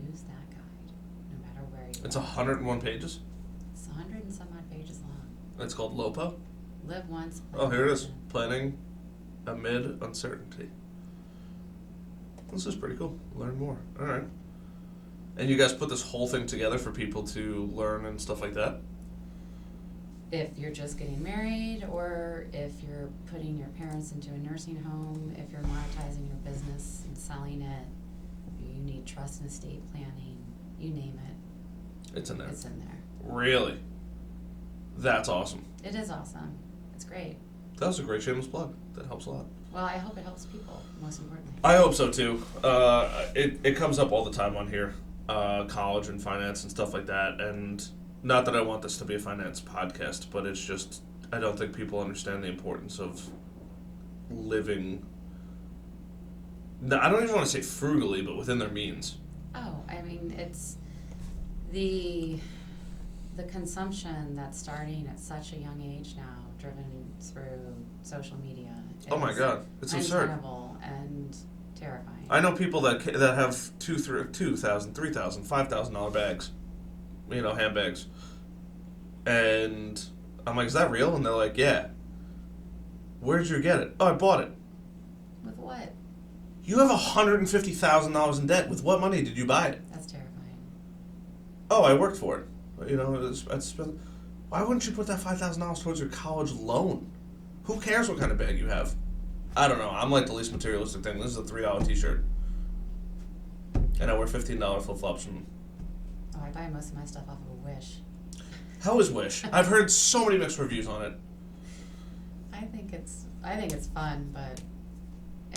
use that guide, no matter where you are. It's 101 pages? It's 100 and some odd pages long. It's called LOPO? Live Once. Oh, here it is. Planning Amid Uncertainty. This is pretty cool. Learn more. All right. And you guys put this whole thing together for people to learn and stuff like that? If you're just getting married, or if you're putting your parents into a nursing home, if you're monetizing your business and selling it, you need trust and estate planning, you name it. It's in there. It's in there. Really? That's awesome. It is awesome. It's great. That was a great shameless plug. That helps a lot. Well, I hope it helps people, most importantly. I hope so too. It comes up all the time on here. College and finance and stuff like that, and not that I want this to be a finance podcast, but it's just I don't think people understand the importance of living. I don't even want to say frugally, but within their means. Oh, I mean, it's the consumption that's starting at such a young age now, driven through social media. Oh my God, it's absurd. Untenable and terrifying. I know people that have $2,000, $3,000, $5,000 bags, handbags, and I'm like, is that real? And they're like, yeah. Where'd you get it? Oh, I bought it. With what? You have $150,000 in debt. With what money did you buy it? That's terrifying. Oh, I worked for it. Why wouldn't you put that $5,000 towards your college loan? Who cares what kind of bag you have? I don't know. I'm like the least materialistic thing. This is a $3 t-shirt. And I wear $15 flip-flops from... Oh, I buy most of my stuff off of a Wish. How is Wish? I've heard so many mixed reviews on it. I think it's fun, but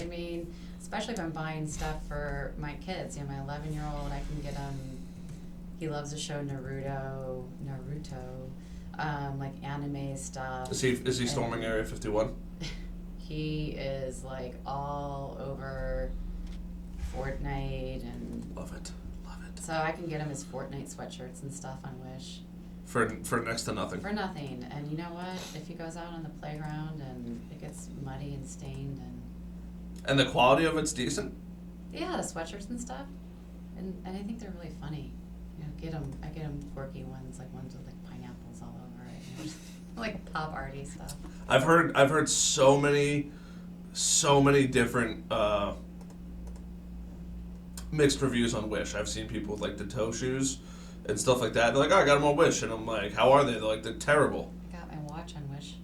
I mean, especially if I'm buying stuff for my kids. My 11-year-old, I can get him. He loves the show Naruto, like anime stuff. Is he storming Area 51? He is like all over Fortnite and Love it. so I can get him his Fortnite sweatshirts and stuff on Wish. For next to nothing. For nothing. And you know what? If he goes out on the playground and it gets muddy and stained and the quality of it's decent? yeah, the sweatshirts and stuff. And I think they're really funny. I get them quirky ones, like ones with like pineapples all over it. Like pop arty stuff. I've heard so many different mixed reviews on Wish. I've seen people with like the toe shoes and stuff like that. They're like, oh, I got them on Wish, and I'm like, how are they? They're like, they're terrible. I got my watch on Wish.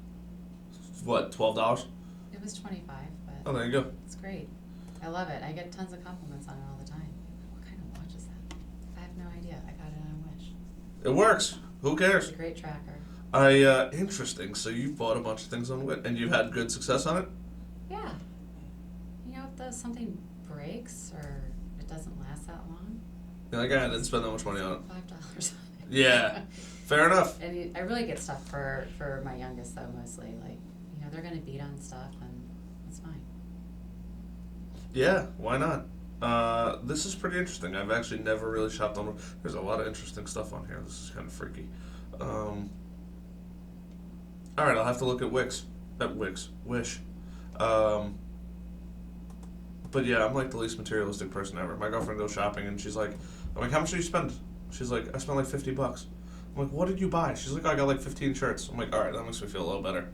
What, $12? It was $25, but Oh, there you go. it's great. I love it. I get tons of compliments on it all the time. What kind of watch is that? I have no idea. I got it on Wish. It works. Who It's cares? a great tracker. Interesting. So you've bought a bunch of things on Wish, and you've had good success on it? Yeah. If something breaks or it doesn't last that long, You're like, I didn't spend that much money on it. $5 on it. Yeah. Fair enough. And I really get stuff for my youngest though, mostly. Like, they're gonna beat on stuff and it's fine. Yeah, why not? This is pretty interesting. I've actually never really shopped on. There's a lot of interesting stuff on here. This is kind of freaky. All right, I'll have to look at Wish. But yeah, I'm like the least materialistic person ever. My girlfriend goes shopping and she's like, I'm like, how much did you spend? She's like, I spent like $50. I'm like, what did you buy? She's like, I got like 15 shirts. I'm like, all right, that makes me feel a little better.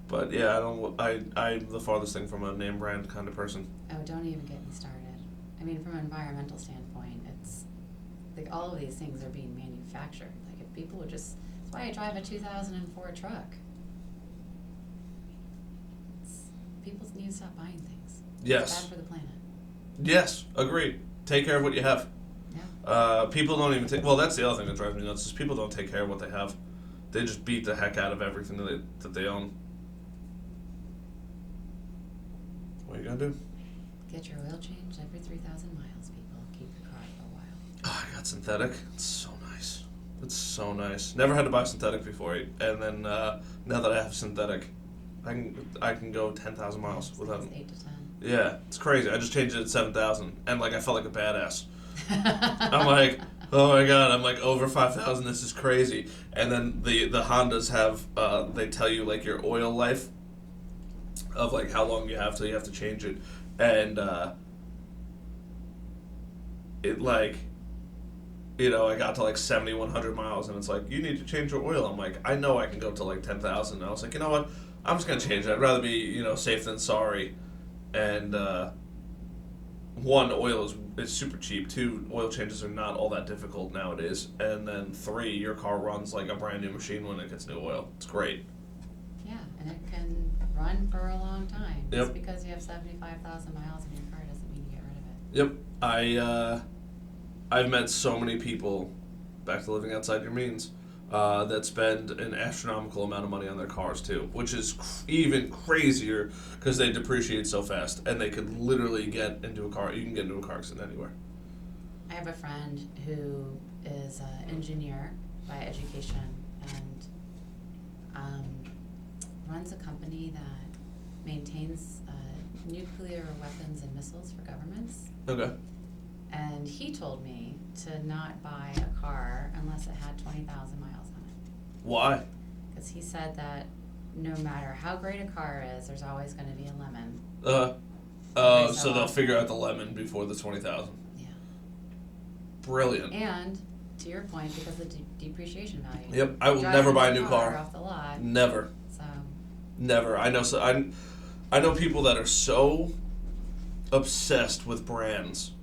But yeah, I'm the farthest thing from a name brand kind of person. Oh, don't even get me started. I mean, from an environmental standpoint, it's like all of these things are being manufactured. Like if people would just, that's why I drive a 2004 truck. People need to stop buying things. Yes. It's bad for the planet. Yes, agreed. Take care of what you have. Yeah. People don't even take. Well, that's the other thing that drives me nuts is people don't take care of what they have. They just beat the heck out of everything that they own. What are you gonna do? Get your oil changed every 3,000 miles, people. Keep your car for a while. Oh, I got synthetic. It's so nice. It's so nice. Never had to buy synthetic before, and then now that I have synthetic, I can go 10,000 miles without. It's 8 to 10. Yeah, it's crazy. I just changed it at 7,000, and like I felt like a badass. I'm like, oh my god, I'm like over 5,000. This is crazy. And then the Hondas have they tell you like your oil life of like how long you have till you have to change it, and it like, you know, I got to like 7,100 miles, and it's like you need to change your oil. I'm like, I know I can go to like 10,000. And I was like, you know what, I'm just gonna change it. I'd rather be safe than sorry. And one, oil is super cheap. Two, oil changes are not all that difficult nowadays. And then three, your car runs like a brand new machine when it gets new oil. It's great. Yeah, and it can run for a long time. Yep. Just because you have 75,000 miles in your car doesn't mean you get rid of it. Yep. I've met so many people, back to living outside your means, that spend an astronomical amount of money on their cars too, which is even crazier because they depreciate so fast, and they could literally get into a car. You can get into a car accident anywhere. I have a friend who is an engineer by education and runs a company that maintains nuclear weapons and missiles for governments. Okay. And he told me to not buy a car unless it had 20,000 miles on it. Why? Because he said that no matter how great a car is, there's always going to be a lemon. So they'll figure out the lemon before the 20,000. Yeah. Brilliant. And to your point, because of the depreciation value. Yep, I will never buy a new car. Off the lot. Never. So. Never. I know people that are so obsessed with brands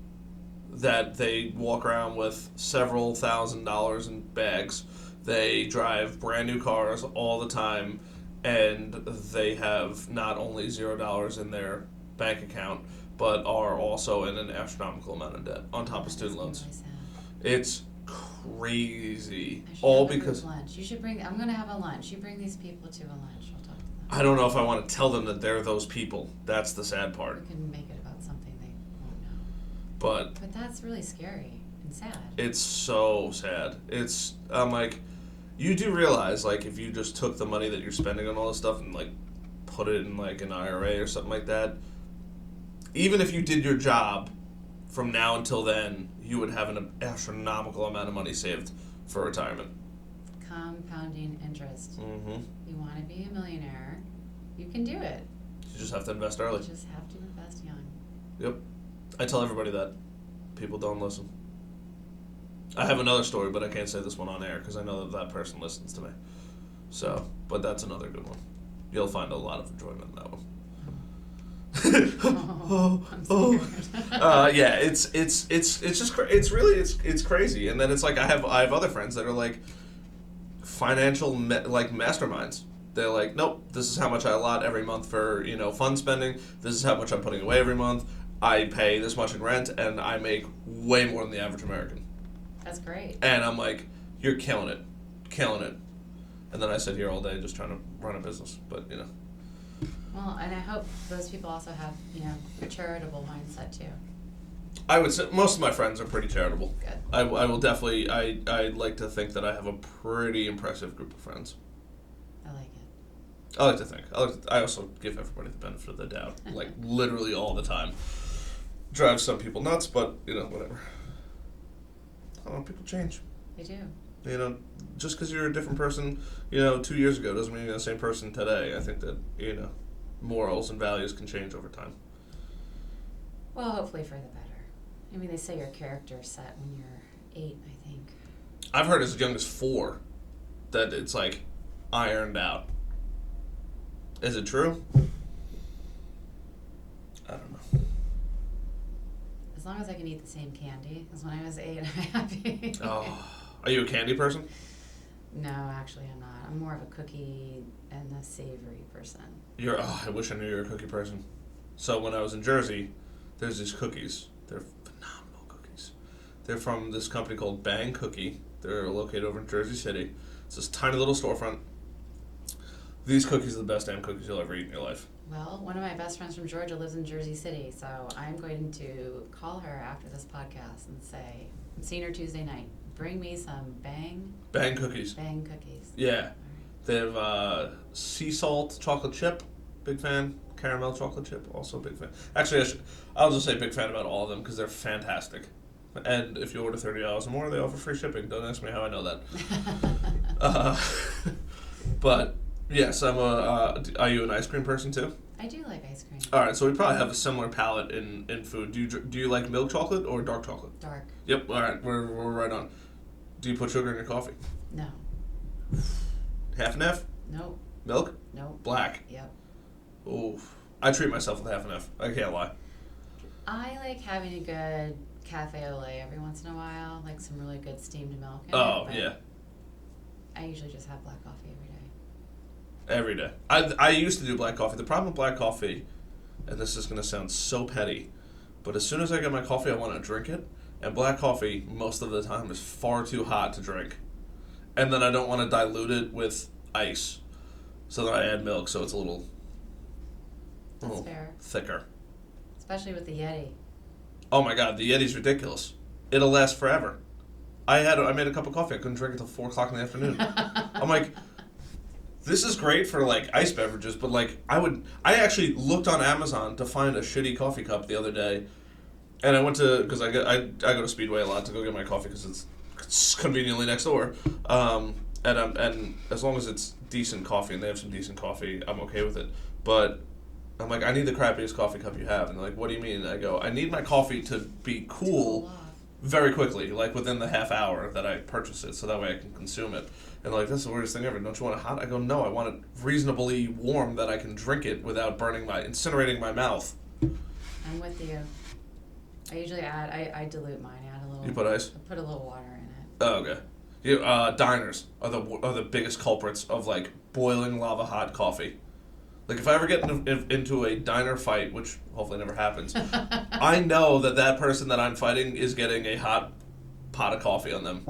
that they walk around with several $1,000s in bags. They drive brand new cars all the time, and they have not only $0 in their bank account, but are also in an astronomical amount of debt on top of student loans. Really sad. It's crazy. I should All have a because group lunch. You should bring. I'm gonna have a lunch. You bring these people to a lunch. We'll talk to them. I don't know if I want to tell them that they're those people. That's the sad part. We can make it about something they won't know. But that's really scary and sad. it's so sad. I'm like, you do realize, like, if you just took the money that you're spending on all this stuff and, like, put it in, like, an IRA or something like that, even if you did your job from now until then, you would have an astronomical amount of money saved for retirement. Compounding interest. Mm-hmm. You want to be a millionaire, you can do it. You just have to invest early. You just have to invest young. Yep. I tell everybody that. People don't listen. I have another story, but I can't say this one on air because I know that person listens to me. So, but that's another good one. You'll find a lot of enjoyment in that one. Yeah, it's just it's crazy. And then it's like I have other friends that are like financial masterminds. They're like, nope, this is how much I allot every month for fund spending. This is how much I'm putting away every month. I pay this much in rent, and I make way more than the average American. That's great. And I'm like, you're killing it. And then I sit here all day just trying to run a business, but Well, and I hope those people also have, a charitable mindset too. I would say most of my friends are pretty charitable. Good. I will definitely, I like to think that I have a pretty impressive group of friends. I like it. I like to think. I also give everybody the benefit of the doubt, like literally all the time. Drives some people nuts, but whatever. I don't know, people change. They do. You know, just because you're a different person, 2 years ago doesn't mean you're the same person today. I think that, morals and values can change over time. Well, hopefully for the better. I mean, they say your character is set when you're 8, I think. I've heard as young as 4 that it's like ironed out. Is it true? I don't know. As long as I can eat the same candy as when I was 8, I'm happy. Oh, are you a candy person? No, actually I'm not. I'm more of a cookie and a savory person. I wish I knew you were a cookie person. So when I was in Jersey, there's these cookies. They're phenomenal cookies. They're from this company called Bang Cookie. They're located over in Jersey City. It's this tiny little storefront. These cookies are the best damn cookies you'll ever eat in your life. Well, one of my best friends from Georgia lives in Jersey City, so I'm going to call her after this podcast and say, I'm seeing her Tuesday night. Bring me some Bang Cookies. Bang cookies. Yeah. All right. They have sea salt chocolate chip, big fan. Caramel chocolate chip, also big fan. Actually, I'll just say big fan about all of them because they're fantastic. And if you order $30 or more, they offer free shipping. Don't ask me how I know that. But yes, are you an ice cream person too? I do like ice cream. All right, so we probably have a similar palate in food. Do you like milk chocolate or dark chocolate? Dark. Yep. All right, we're right on. Do you put sugar in your coffee? No. Half and half? Nope. Milk? Nope. Black? Yep. Oof. I treat myself with half and half. I can't lie. I like having a good cafe au lait every once in a while, like some really good steamed milk. Oh, yeah. I usually just have black coffee every day. Every day. I used to do black coffee. The problem with black coffee, and this is going to sound so petty, but as soon as I get my coffee, I want to drink it. And black coffee, most of the time, is far too hot to drink. And then I don't want to dilute it with ice. So then I add milk, so it's a little fair. thicker. Especially with the Yeti. Oh my god, the Yeti's ridiculous. It'll last forever. I made a cup of coffee. I couldn't drink it until 4 o'clock in the afternoon. I'm like, this is great for like ice beverages, but like I actually looked on Amazon to find a shitty coffee cup the other day, and I went to because I go to Speedway a lot to go get my coffee because it's conveniently next door. And as long as it's decent coffee and they have some decent coffee, I'm okay with it. But I'm like, I need the crappiest coffee cup you have. And they're like, what do you mean? And I go, I need my coffee to be cool very quickly, like within the half hour that I purchase it, so that way I can consume it. And like, that's the weirdest thing ever. Don't you want it hot? I go, no, I want it reasonably warm that I can drink it without incinerating my mouth. I'm with you. I usually I dilute mine. Add a little. You put ice? I put a little water in it. Oh, okay. Diners are the biggest culprits of like boiling lava hot coffee. Like if I ever get into a diner fight, which hopefully never happens, I know that person that I'm fighting is getting a hot pot of coffee on them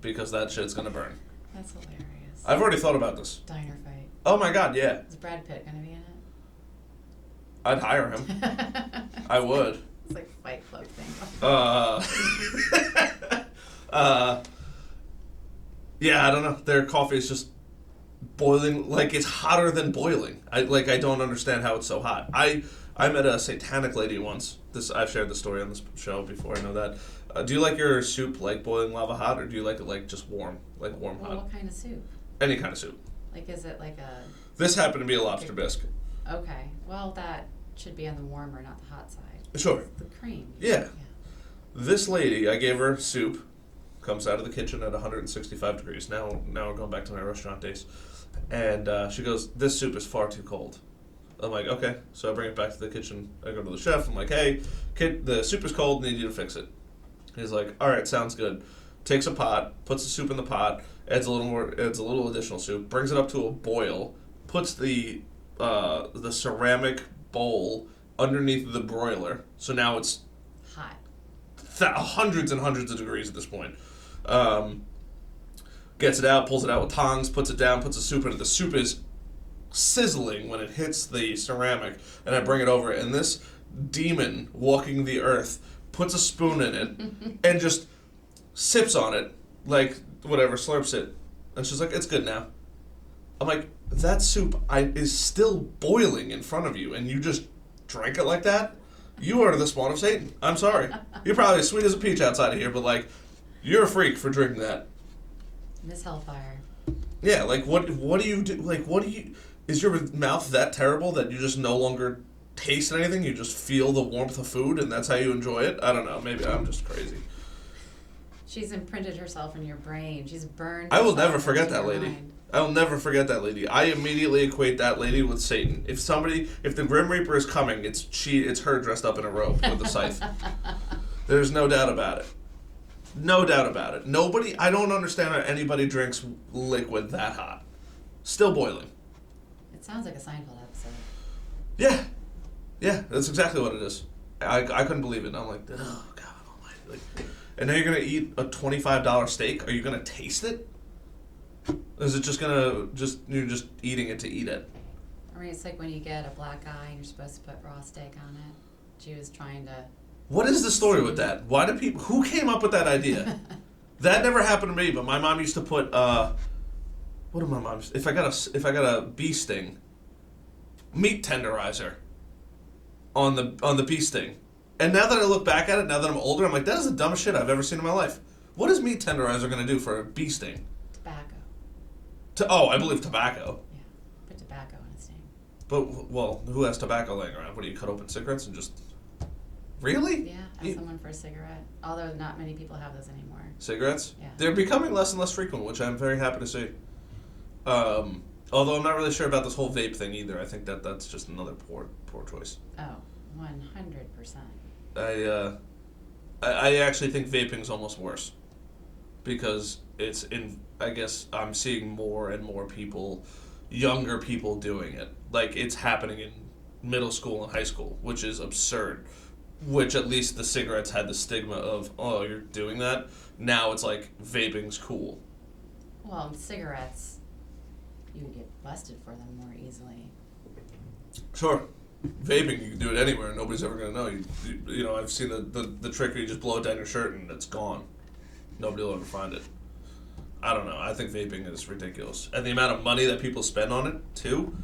because that shit's gonna burn. That's hilarious. I've already thought about this. Diner fight. Oh my god, yeah. Is Brad Pitt gonna be in it? I'd hire him. I would. It's like Fight Club thing. Yeah, I don't know. Their coffee is just boiling, like it's hotter than boiling. I don't understand how it's so hot. I met a satanic lady once. I've shared the story on this show before. I know that. Do you like your soup like boiling lava hot, or do you like it like just warm, like warm hot? What kind of soup? Any kind of soup. Like, is it like a? This happened to be a lobster bisque. Okay, well that should be on the warmer, not the hot side. Sure. It's the cream. Yeah. This lady, I gave her soup. Comes out of the kitchen at 165 degrees. Now we're going back to my restaurant days. And she goes, this soup is far too cold. I'm like, okay. So I bring it back to the kitchen. I go to the chef. I'm like, hey, kid, the soup is cold. Need you to fix it. He's like, all right, sounds good. Takes a pot, puts the soup in the pot, adds a little additional soup, brings it up to a boil, puts the ceramic bowl underneath the broiler. So now it's hot. Hundreds and hundreds of degrees at this point. Gets it out, pulls it out with tongs, puts it down, puts the soup in it. The soup is sizzling when it hits the ceramic, and I bring it over, and this demon walking the earth puts a spoon in it and just sips on it, like whatever, slurps it, and she's like, it's good now. I'm like, that soup is still boiling in front of you, and you just drank it like that? You are the spawn of Satan. I'm sorry. You're probably as sweet as a peach outside of here, but like, you're a freak for drinking that. Miss Hellfire. Yeah, like what do you do? Like what do you? Is your mouth that terrible that you just no longer taste anything? You just feel the warmth of food, and that's how you enjoy it? I don't know. Maybe I'm just crazy. She's imprinted herself in your brain. She's burned. I will herself never forget into that your lady. mind. I will never forget that lady. I immediately equate that lady with Satan. If the Grim Reaper is coming, it's her dressed up in a robe with a scythe. There's no doubt about it. No doubt about it. I don't understand how anybody drinks liquid that hot. Still boiling. It sounds like a Seinfeld episode. Yeah. Yeah, that's exactly what it is. I couldn't believe it. And I'm like, oh, God almighty. Like, and now you're going to eat a $25 steak? Are you going to taste it? Is it you're just eating it to eat it? I mean, it's like when you get a black eye and you're supposed to put raw steak on it. She was trying to... What is the story with that? Who came up with that idea? That never happened to me, but my mom used to put, what did my mom, if I got a bee sting, meat tenderizer on the bee sting. And now that I look back at it, now that I'm older, I'm like, that is the dumbest shit I've ever seen in my life. What is meat tenderizer going to do for a bee sting? Tobacco. I believe tobacco. Yeah, put tobacco in a sting. But, well, who has tobacco laying around? What do you cut open cigarettes and just... Really? Yeah, ask someone for a cigarette. Although not many people have those anymore. Cigarettes? Yeah. They're becoming less and less frequent, which I'm very happy to see. Although I'm not really sure about this whole vape thing either. I think that's just another poor choice. Oh, 100%. I actually think vaping's almost worse. Because I guess I'm seeing more and more people, younger people doing it. Like, it's happening in middle school and high school, which is absurd. Which at least the cigarettes had the stigma of, oh, you're doing that? Now it's like, vaping's cool. Well, cigarettes, you would get busted for them more easily. Sure. Vaping, you can do it anywhere and nobody's ever going to know. You know, I've seen the trick where you just blow it down your shirt and it's gone. Nobody will ever find it. I don't know. I think vaping is ridiculous. And the amount of money that people spend on it, too,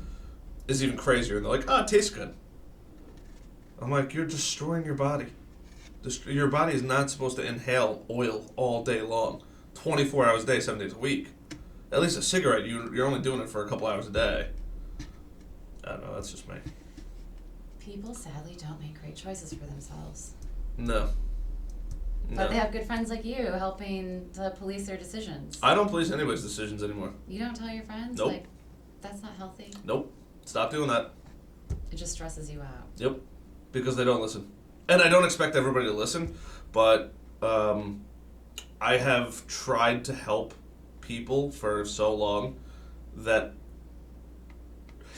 is even crazier. And they're like, oh, it tastes good. I'm like, you're destroying your body. Your body is not supposed to inhale oil all day long, 24 hours a day, 7 days a week. At least a cigarette, you're only doing it for a couple hours a day. I don't know, that's just me. People sadly don't make great choices for themselves. No. But they have good friends like you helping to police their decisions. I don't police anybody's decisions anymore. You don't tell your friends? Nope. Like, that's not healthy? Nope. Stop doing that. It just stresses you out. Yep. Because they don't listen. And I don't expect everybody to listen, but I have tried to help people for so long that...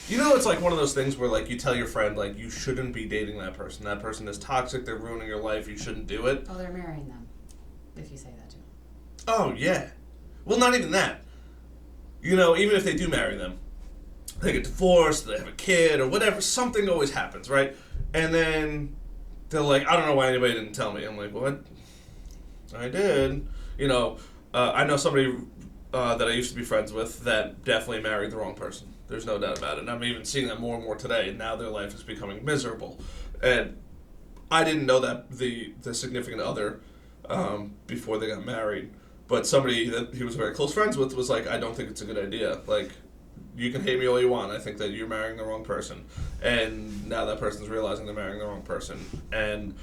You know, it's like one of those things where, like, you tell your friend, like, you shouldn't be dating that person. That person is toxic, they're ruining your life, you shouldn't do it. Oh, they're marrying them, if you say that to them. Oh, yeah. Well, not even that. You know, even if they do marry them, they get divorced, they have a kid, or whatever, something always happens, right? And then they're like, I don't know why anybody didn't tell me. I'm like, what? I did. You know, I know somebody that I used to be friends with that definitely married the wrong person. There's no doubt about it. And I'm even seeing that more and more today. Now their life is becoming miserable. And I didn't know that the significant other before they got married. But somebody that he was very close friends with was like, I don't think it's a good idea. Like, you can hate me all you want. I think that you're marrying the wrong person. And now that person's realizing they're marrying the wrong person. And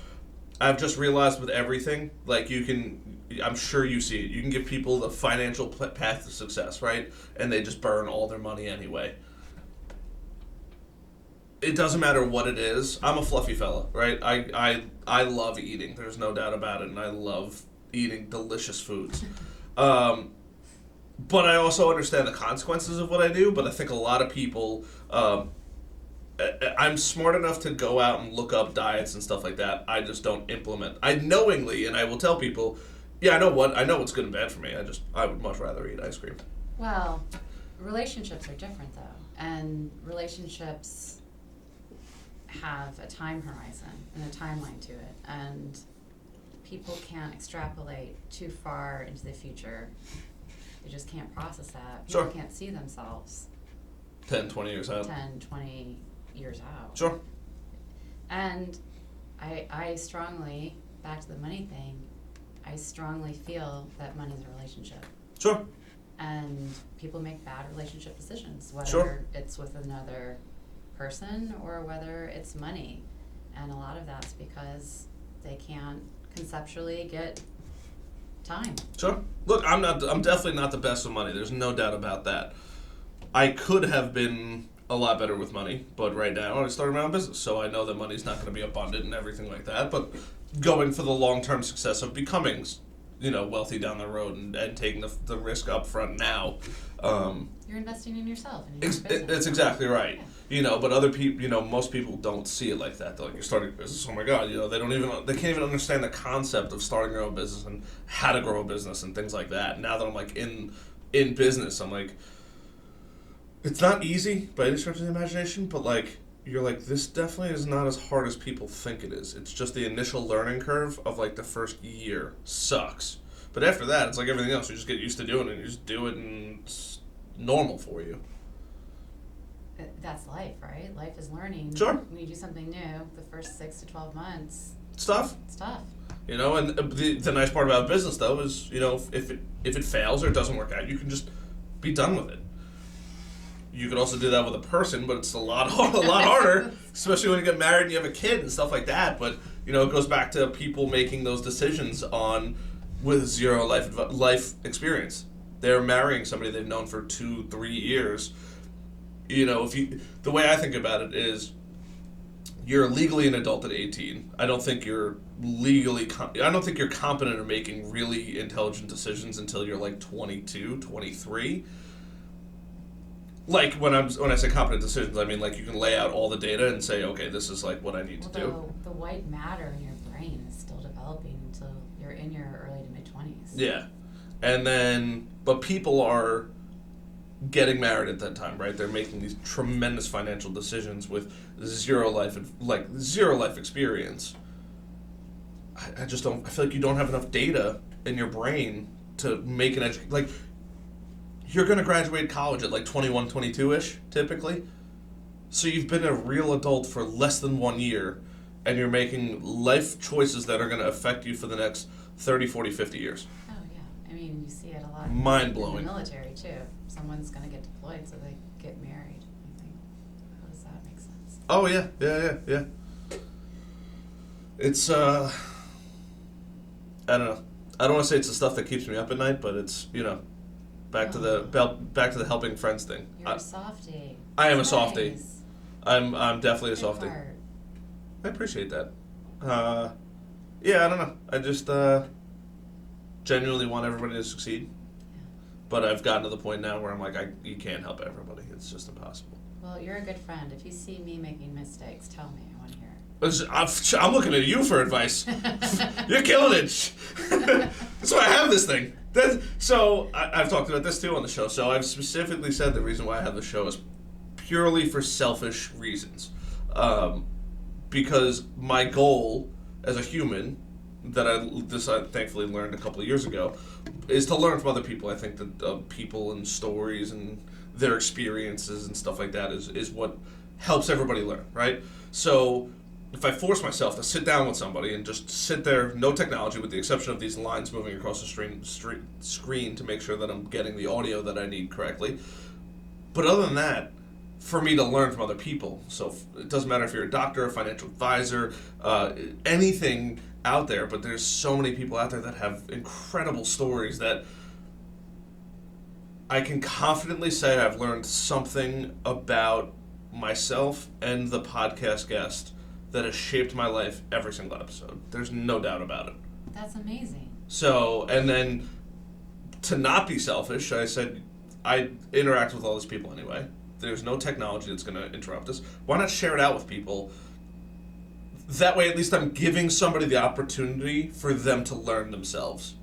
I've just realized with everything, like I'm sure you see it. You can give people the financial path to success, right? And they just burn all their money anyway. It doesn't matter what it is. I'm a fluffy fella, right? I love eating. There's no doubt about it. And I love eating delicious foods. But I also understand the consequences of what I do. But I think a lot of people... I'm smart enough to go out and look up diets and stuff like that. I just don't implement. I knowingly, and I will tell people, yeah, I know what's good and bad for me. I would much rather eat ice cream. Well, relationships are different though. And relationships have a time horizon and a timeline to it. And people can't extrapolate too far into the future. They just can't process that. People Sure. can't see themselves 10, 20 years out. 10, 20 years out. Sure. And I strongly, back to the money thing, I strongly feel that money is a relationship. Sure. And people make bad relationship decisions, whether Sure. it's with another person or whether it's money. And a lot of that's because they can't conceptually get time. Sure. Look, I'm definitely not the best with money. There's no doubt about that. I could have been a lot better with money, but right now I started my own business, so I know that money's not going to be abundant and everything like that, but going for the long-term success of becoming, wealthy down the road and taking the risk up front now. You're investing in yourself and in your business. It's exactly right. Yeah. But other people, most people don't see it like that. They're like, you're starting a business. Oh my God, they can't even understand the concept of starting your own business and how to grow a business and things like that. Now that I'm like in business, I'm like, it's not easy by any stretch of the imagination, but like, you're like, this definitely is not as hard as people think it is. It's just the initial learning curve of like the first year sucks. But after that, it's like everything else. You just get used to doing it. You just do it and it's normal for you. That's life, right? Life is learning. Sure. When you do something new, the first 6 to 12 months. It's tough. It's tough. And the nice part about business though is, if it fails or it doesn't work out, you can just be done with it. You could also do that with a person, but it's a lot harder, especially when you get married and you have a kid and stuff like that. But it goes back to people making those decisions with zero life experience. They're marrying somebody they've known for 2-3 years. The way I think about it is, you're legally an adult at 18. I don't think you're competent at making really intelligent decisions until you're like 22, 23. Like when I say competent decisions, I mean like you can lay out all the data and say, okay, this is like what I need to do. The white matter in your brain is still developing until you're in your early to mid 20s. Yeah, but people are getting married at that time, right? They're making these tremendous financial decisions with zero life experience. I just don't. I feel like you don't have enough data in your brain to make an you're going to graduate college at like 21, 22-ish, typically. So you've been a real adult for less than 1 year, and you're making life choices that are going to affect you for the next 30, 40, 50 years. Oh, yeah. I mean, you see it a lot Mind-blowing. in the military, too. Someone's going to get deployed, so they get married. You think, how does that make sense? Oh, yeah. It's, I don't know. I don't want to say it's the stuff that keeps me up at night, but it's, back to the helping friends thing. You're a softie. I am That's a softie. nice. I'm definitely a Good softie. part. I appreciate that. Yeah, I don't know. I just genuinely want everybody to succeed. Yeah. But I've gotten to the point now where I'm like, you can't help everybody. It's just impossible. Well, you're a good friend. If you see me making mistakes, tell me. I want to hear it. I'm looking at you for advice. You're killing it. That's why I have this thing. I've talked about this too on the show. So I've specifically said the reason why I have the show is purely for selfish reasons. Because my goal as a human, that I thankfully learned a couple of years ago, is to learn from other people. I think that people and stories and their experiences and stuff like that is what helps everybody learn, right? So if I force myself to sit down with somebody and just sit there, no technology with the exception of these lines moving across the screen to make sure that I'm getting the audio that I need correctly. But other than that, for me to learn from other people. So it doesn't matter if you're a doctor, a financial advisor, anything out there, but there's so many people out there that have incredible stories that I can confidently say I've learned something about myself and the podcast guest that has shaped my life every single episode. There's no doubt about it. That's amazing. So, and then to not be selfish, I said I interact with all these people anyway. There's no technology that's going to interrupt us. Why not share it out with people? That way, at least I'm giving somebody the opportunity for them to learn themselves.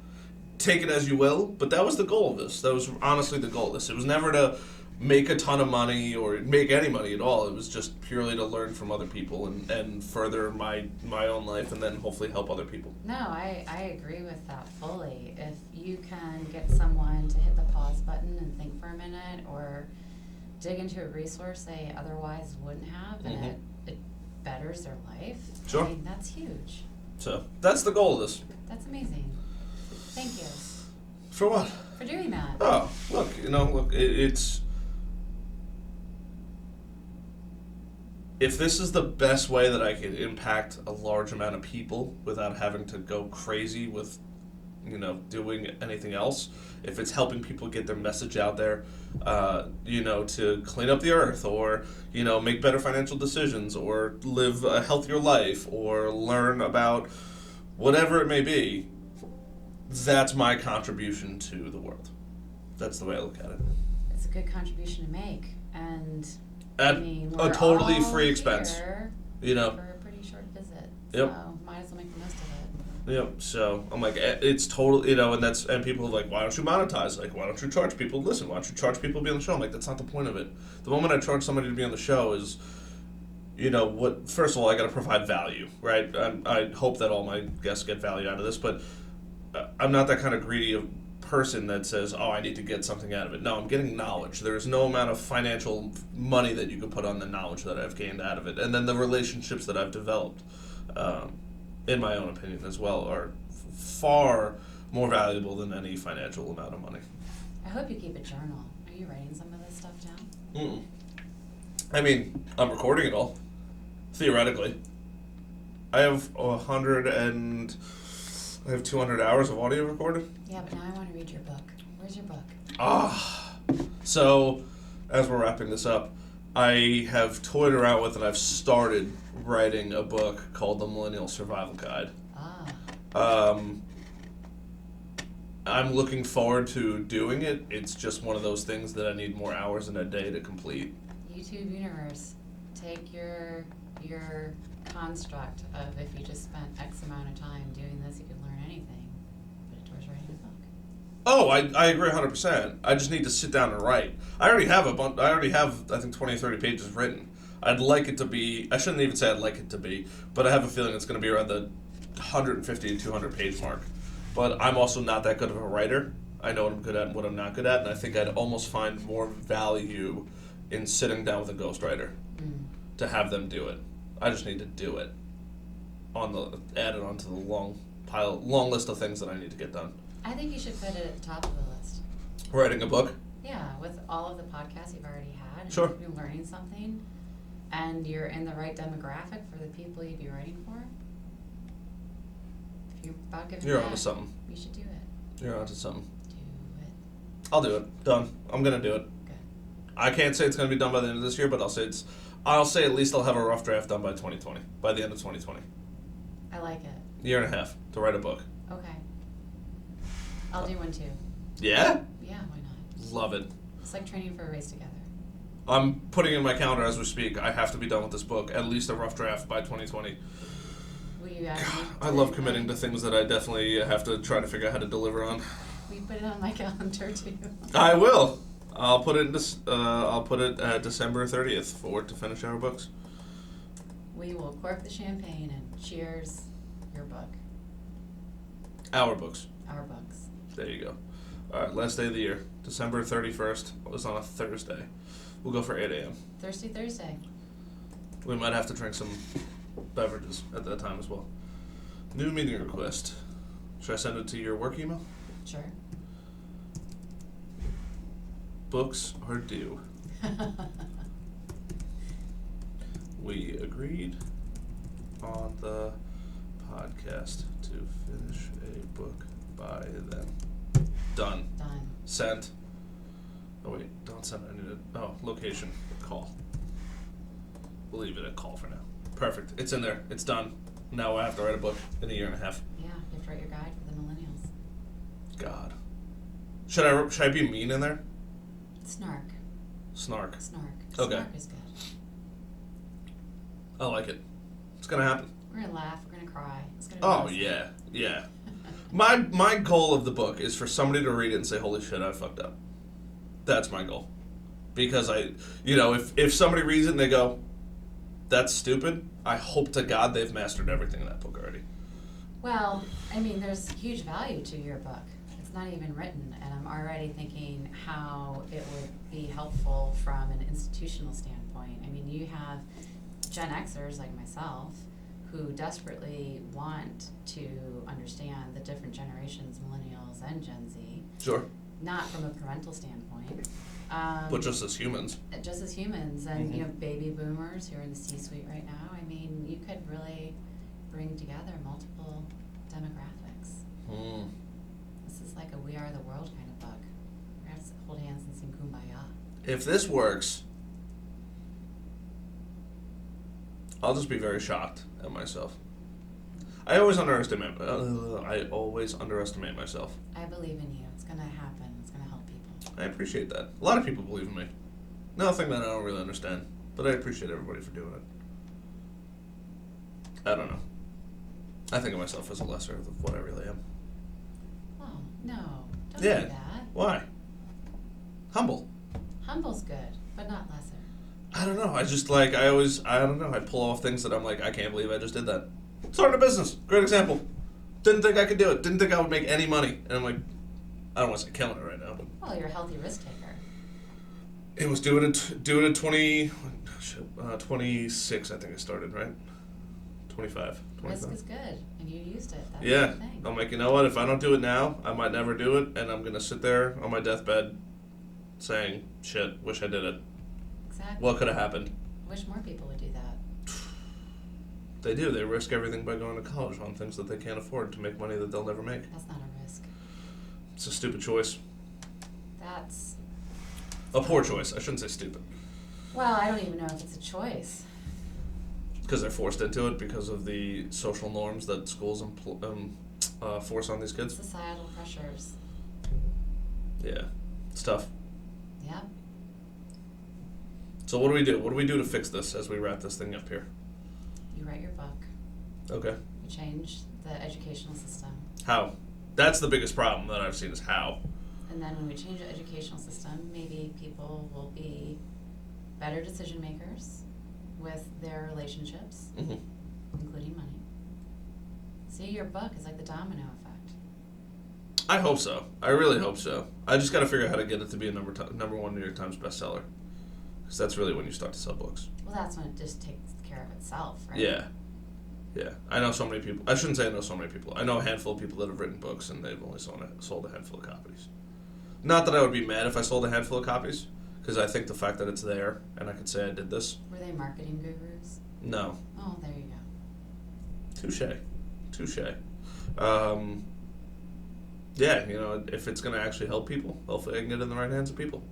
Take it as you will, but that was the goal of this. That was honestly the goal of this. It was never to make a ton of money or make any money at all. It was just purely to learn from other people and further my own life and then hopefully help other people. No, I agree with that fully. If you can get someone to hit the pause button and think for a minute or dig into a resource they otherwise wouldn't have and it betters their life, Sure. I mean, that's huge. So that's the goal of this. That's amazing. Thank you. For what? for doing that. Oh, look, it's... If this is the best way that I can impact a large amount of people without having to go crazy with, doing anything else, if it's helping people get their message out there, to clean up the earth or, make better financial decisions or live a healthier life or learn about whatever it may be, that's my contribution to the world. That's the way I look at it. It's a good contribution to make, and At a totally free expense. For a pretty short visit. Yep. So might as well make the most of it. Yep. So I'm like, it's totally, and people are like, why don't you monetize? Like, why don't you charge people? Listen, why don't you charge people to be on the show? I'm like, that's not the point of it. The moment I charge somebody to be on the show is, first of all, I got to provide value, right? I hope that all my guests get value out of this, but I'm not that kind of greedy person that says, oh, I need to get something out of it. No, I'm getting knowledge. There's no amount of financial money that you can put on the knowledge that I've gained out of it. And then the relationships that I've developed, in my own opinion as well, are far more valuable than any financial amount of money. I hope you keep a journal. Are you writing some of this stuff down? I mean, I'm recording it all. Theoretically. I have 200 hours of audio recorded. Yeah, but now I want to read your book. Where's your book? So, as we're wrapping this up, I have toyed around with and I've started writing a book called The Millennial Survival Guide. I'm looking forward to doing it. It's just one of those things that I need more hours in a day to complete. YouTube universe. Take your construct of if you just spent X amount of time doing this, you could learn anything. Put it towards writing a book. Oh, I agree 100%. I just need to sit down and write. I already have I think 20 or 30 pages written. I'd like it to be, I shouldn't even say I'd like it to be, but I have a feeling it's going to be around the 150 to 200 page mark. But I'm also not that good of a writer. I know what I'm good at and what I'm not good at, and I think I'd almost find more value in sitting down with a ghostwriter to have them do it. I just need to do it. Add it onto the long list of things that I need to get done. I think you should put it at the top of the list. Writing a book? Yeah, with all of the podcasts you've already had, and Sure. you've been learning something, and you're in the right demographic for the people you'd be writing for. If you're about giving You're back, onto something. you should do it. You're onto something. Do it. I'll do it. Done. I'm gonna do it. Good. I can't say it's gonna be done by the end of this year, but I'll say at least I'll have a rough draft done by 2020. By the end of 2020. I like it. Year and a half to write a book. Okay. I'll do one too. Yeah? Yeah, why not? Love it. It's like training for a race together. I'm putting in my calendar as we speak. I have to be done with this book. At least a rough draft by 2020. Will you add me? I love committing to things that I definitely have to try to figure out how to deliver on. We put it on my calendar too. I will. I'll put it at December 30th to finish our books. We will cork the champagne and cheers your book. Our books. Our books. There you go. All right, last day of the year, December 31st. It was on a Thursday. We'll go for 8 a.m. Thirsty Thursday. We might have to drink some beverages at that time as well. New meeting request. Should I send it to your work email? Sure. Books are due. We agreed on the podcast to finish a book by then. Done. Done. Sent. Oh wait, don't send it. I need it. Oh, location. Call. We'll leave it at call for now. Perfect. It's in there. It's done. Now I have to write a book in a year and a half. Yeah, you have to write your guide for the millennials. God. Should I be mean in there? Snark. Snark. Snark. Okay. Snark is good. I like it. It's gonna happen. We're gonna laugh. We're gonna cry. It's gonna be Oh awesome. yeah. My goal of the book is for somebody to read it and say, "Holy shit, I fucked up." That's my goal. Because if somebody reads it and they go, "That's stupid," I hope to God they've mastered everything in that book already. Well, I mean, there's huge value to your book. It's not even written, and I'm already thinking how it would be helpful from an institutional standpoint. I mean, you have Gen Xers like myself who desperately want to understand the different generations, millennials and Gen Z. Sure. not from a parental standpoint. But just as humans. Just as humans, and you know, baby boomers who are in the C-suite right now. I mean, you could really bring together multiple demographics. This is like a We Are the World kind of book. We're gonna have to hold hands and sing Kumbaya. If this works, I'll just be very shocked at myself. I always underestimate myself. I believe in you. It's gonna happen. It's gonna help people. I appreciate that. A lot of people believe in me. Nothing that I don't really understand, but I appreciate everybody for doing it. I don't know. I think of myself as a lesser of what I really am. Oh, no. Don't Yeah. do that. Why? Humble. Humble's good, but not lesser. I don't know. I just I don't know. I pull off things that I'm like, I can't believe I just did that. Started a business. Great example. Didn't think I could do it. Didn't think I would make any money. And I'm like, I don't want to say killing it right now, but. Well, you're a healthy risk taker. It was doing it 26, I think I started, right? 25. Risk is good, and you used it. That's Yeah. the thing. I'm like, you know what? If I don't do it now, I might never do it, and I'm going to sit there on my deathbed saying, shit, wish I did it. Exactly. What could have happened? Wish more people would do that. They do. They risk everything by going to college on things that they can't afford to make money that they'll never make. That's not a risk. It's a stupid choice. That's... A poor choice. I shouldn't say stupid. Well, I don't even know if it's a choice. Because they're forced into it because of the social norms that schools force on these kids. Societal pressures. Yeah. It's tough. Yeah. So what do we do? What do we do to fix this as we wrap this thing up here? You write your book. Okay. You change the educational system. How? That's the biggest problem that I've seen is how. And then when we change the educational system, maybe people will be better decision makers with their relationships, including money. See, your book is like the domino effect. I hope so. I really hope so. I just got to figure out how to get it to be a number one New York Times bestseller. Because that's really when you start to sell books. Well, that's when it just takes care of itself, right? Yeah. Yeah. I know so many people. I shouldn't say I know so many people. I know a handful of people that have written books and they've only sold a handful of copies. Not that I would be mad if I sold a handful of copies, because I think the fact that it's there and I could say I did this. Were they marketing gurus? No. Oh, there you go. Touche. Yeah, you know, if it's going to actually help people, hopefully I can get it in the right hands of people.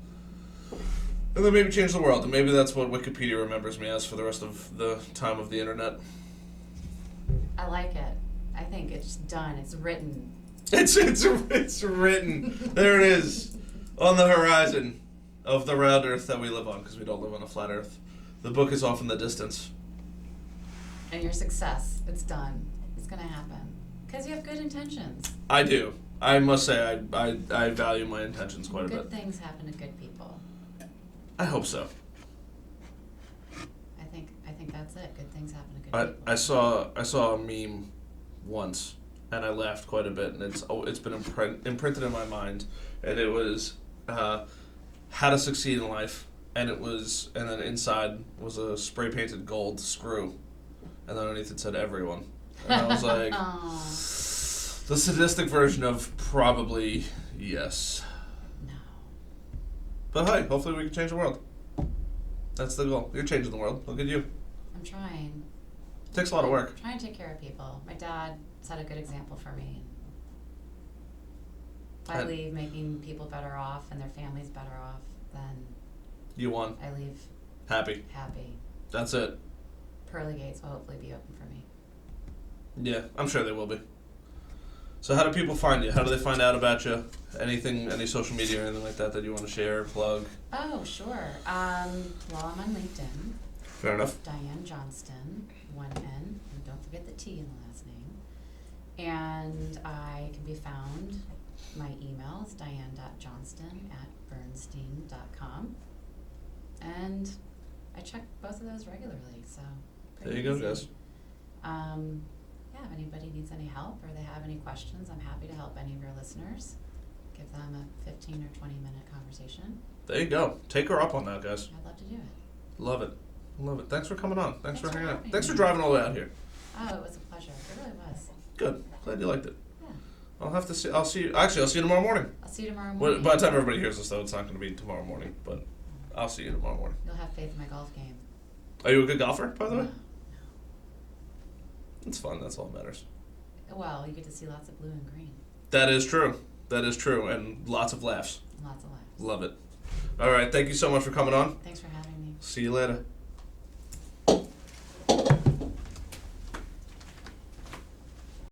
And then maybe change the world, and maybe that's what Wikipedia remembers me as for the rest of the time of the internet. I like it. I think it's done. It's written. It's written. There it is, on the horizon of the round earth that we live on, because we don't live on a flat earth. The book is off in the distance. And your success, it's done. It's going to happen. Because you have good intentions. I do. I must say, I value my intentions quite a bit. Good things happen to good people. I hope so. I think that's it. Good things happen to good people. I saw a meme once, and I laughed quite a bit, and it's been imprinted in my mind, and it was how to succeed in life, and then inside was a spray painted gold screw, and then underneath it said everyone, and I was like, the sadistic version of probably yes. No. But hey, hopefully we can change the world. That's the goal. You're changing the world. Look at you. I'm trying. It takes a lot of work. I'm trying to take care of people. My dad set a good example for me. If I leave making people better off and their families better off, then You won. I leave Happy. happy. That's it. Pearly gates will hopefully be open for me. Yeah, I'm sure they will be. So how do people find you? How do they find out about you? Anything, any social media or anything like that you want to share, plug? Oh, sure. Well, I'm on LinkedIn. Fair enough. Diane Johnston, 1 N, and don't forget the T in the last name. And I can be found, my email is diane.johnston@bernstein.com. And I check both of those regularly, so There you go, guys. Yeah, if anybody needs any help or they have any questions, I'm happy to help any of your listeners. Give them a 15 or 20-minute conversation. There you go. Take her up on that, guys. I'd love to do it. Love it. Love it. Thanks for coming on. Thanks for hanging out. having Thanks me. for driving all the way out here. Oh, it was a pleasure. It really was. Good. Glad you liked it. Yeah. I'll have to see. I'll see you. Actually, I'll see you tomorrow morning. I'll see you tomorrow Well, morning. by the time everybody hears this, though, it's not going to be tomorrow morning. But I'll see you tomorrow morning. You'll have faith in my golf game. Are you a good golfer, by the way? No. It's fun. That's all that matters. Well, you get to see lots of blue and green. That is true. That is true. And lots of laughs. Lots of laughs. Love it. All right. Thank you so much for coming on. Thanks for having me. See you later.